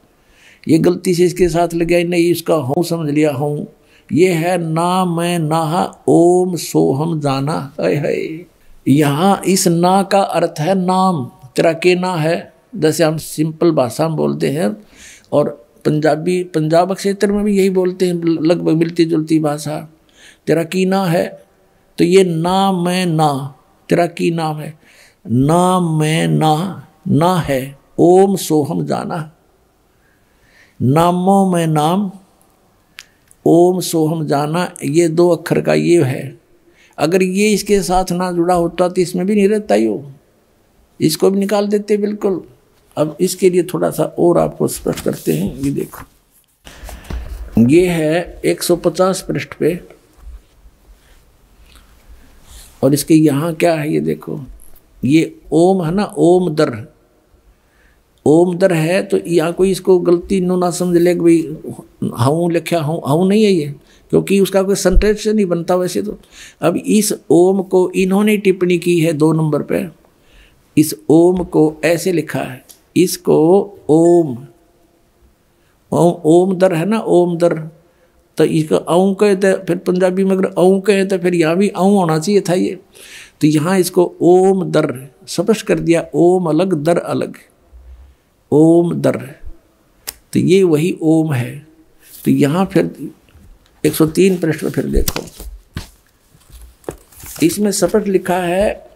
ये गलती से इसके साथ लग गया, नहीं इसका हूँ समझ लिया हूँ। ये है ना मैं ना ओम सोहम जाना है। यहाँ इस ना का अर्थ है नाम, तेरा के ना है, जैसे हम सिंपल भाषा में बोलते हैं, और पंजाब क्षेत्र में भी यही बोलते हैं, लगभग मिलती जुलती भाषा। तेरा की ना है, तो ये ना मैं ना, तेरा की नाम है, ना मैं ना है, ओम सोहम जाना, नामों में नाम, ओम सोहम जाना, ये 2 अक्षर का ये है। अगर ये इसके साथ ना जुड़ा होता तो इसमें भी नहीं रहता यो, इसको भी निकाल देते बिल्कुल। अब इसके लिए थोड़ा सा और आपको स्पष्ट करते हैं। ये देखो, ये है 150 पृष्ठ पे, और इसके यहाँ क्या है ये देखो, ये ओम है ना, ओम दर है, तो यहाँ कोई इसको गलती नो ना समझ ले भाई हूँ लिखा हूँ नहीं है ये, क्योंकि उसका कोई सेंटेंस नहीं बनता वैसे तो। अब इस ओम को इन्होंने टिप्पणी की है 2 नंबर पे, इस ओम को ऐसे लिखा है, इसको ओम दर है ना, ओम दर, तो इसका औ कहते, फिर पंजाबी में अगर औ कहे तो फिर यहाँ भी औ होना चाहिए था ये, तो यहाँ इसको ओम दर स्पष्ट कर दिया, ओम अलग दर अलग, ओम दर, तो ये वही ओम है। तो यहाँ फिर 103 पृष्ठ में फिर देखो, इसमें स्पष्ट लिखा है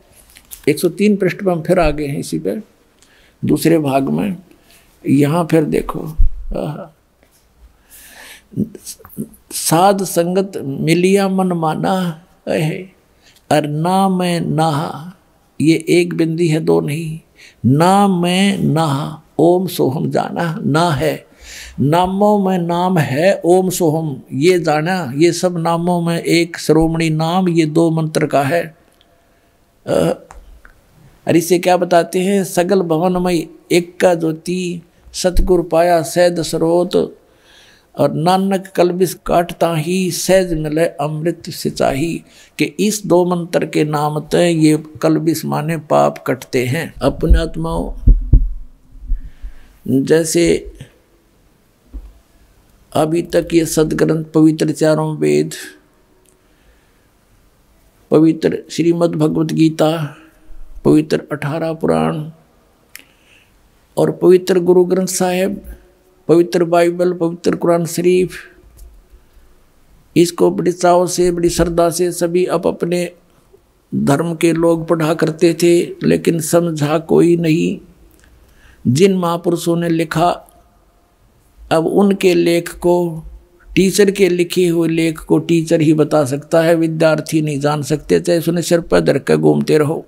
103 पृष्ठ पर हम फिर आ गए हैं इसी पे, दूसरे भाग में। यहाँ फिर देखो, साध संगत मिलिया मन माना है, और ना मैं ना, ये एक बिंदी है 2 नहीं, ना मैं ना, ओम सोहम जाना, ना है, नामों में नाम है, ओम सोहम ये जाना, ये सब नामों में एक श्रोमणी नाम, ये 2 मंत्र का है। और इसे क्या बताते हैं, सगल भवनमय एक का ज्योति सतगुरु पाया सहज स्रोत, और नानक कलबिस काटता ही सहज मिले अमृत सिंचाई, कि इस 2 मंत्र के नाम ते ये कलबिस माने पाप कटते हैं। अपने आत्माओं, जैसे अभी तक ये सदग्रंथ पवित्र 4 वेद, पवित्र श्रीमद् भगवत गीता, पवित्र 18 पुराण और पवित्र गुरु ग्रंथ साहिब, पवित्र बाइबल, पवित्र कुरान शरीफ, इसको बड़ी चाव से बड़ी श्रद्धा से सभी अपने धर्म के लोग पढ़ा करते थे, लेकिन समझा कोई नहीं। जिन महापुरुषों ने लिखा, अब उनके लेख को, टीचर के लिखे हुए लेख को टीचर ही बता सकता है, विद्यार्थी नहीं जान सकते, चाहे उसने सिर पर धर के घूमते रहो।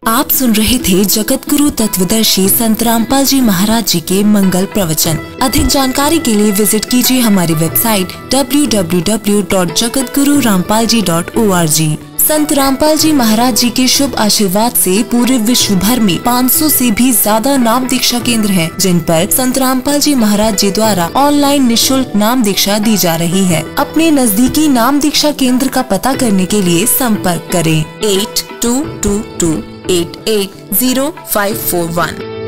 आप सुन रहे थे जगत गुरु तत्वदर्शी संत रामपाल जी महाराज जी के मंगल प्रवचन। अधिक जानकारी के लिए विजिट कीजिए हमारी वेबसाइट www.jagatgururampalji.org। संत रामपाल जी महाराज जी के शुभ आशीर्वाद से पूरे विश्व भर में 500 से भी ज्यादा नाम दीक्षा केंद्र हैं, जिन पर संत रामपाल जी महाराज जी द्वारा ऑनलाइन निशुल्क नाम दीक्षा दी जा रही है। अपने नजदीकी नाम दीक्षा केंद्र का पता करने के लिए संपर्क करें 8222880541।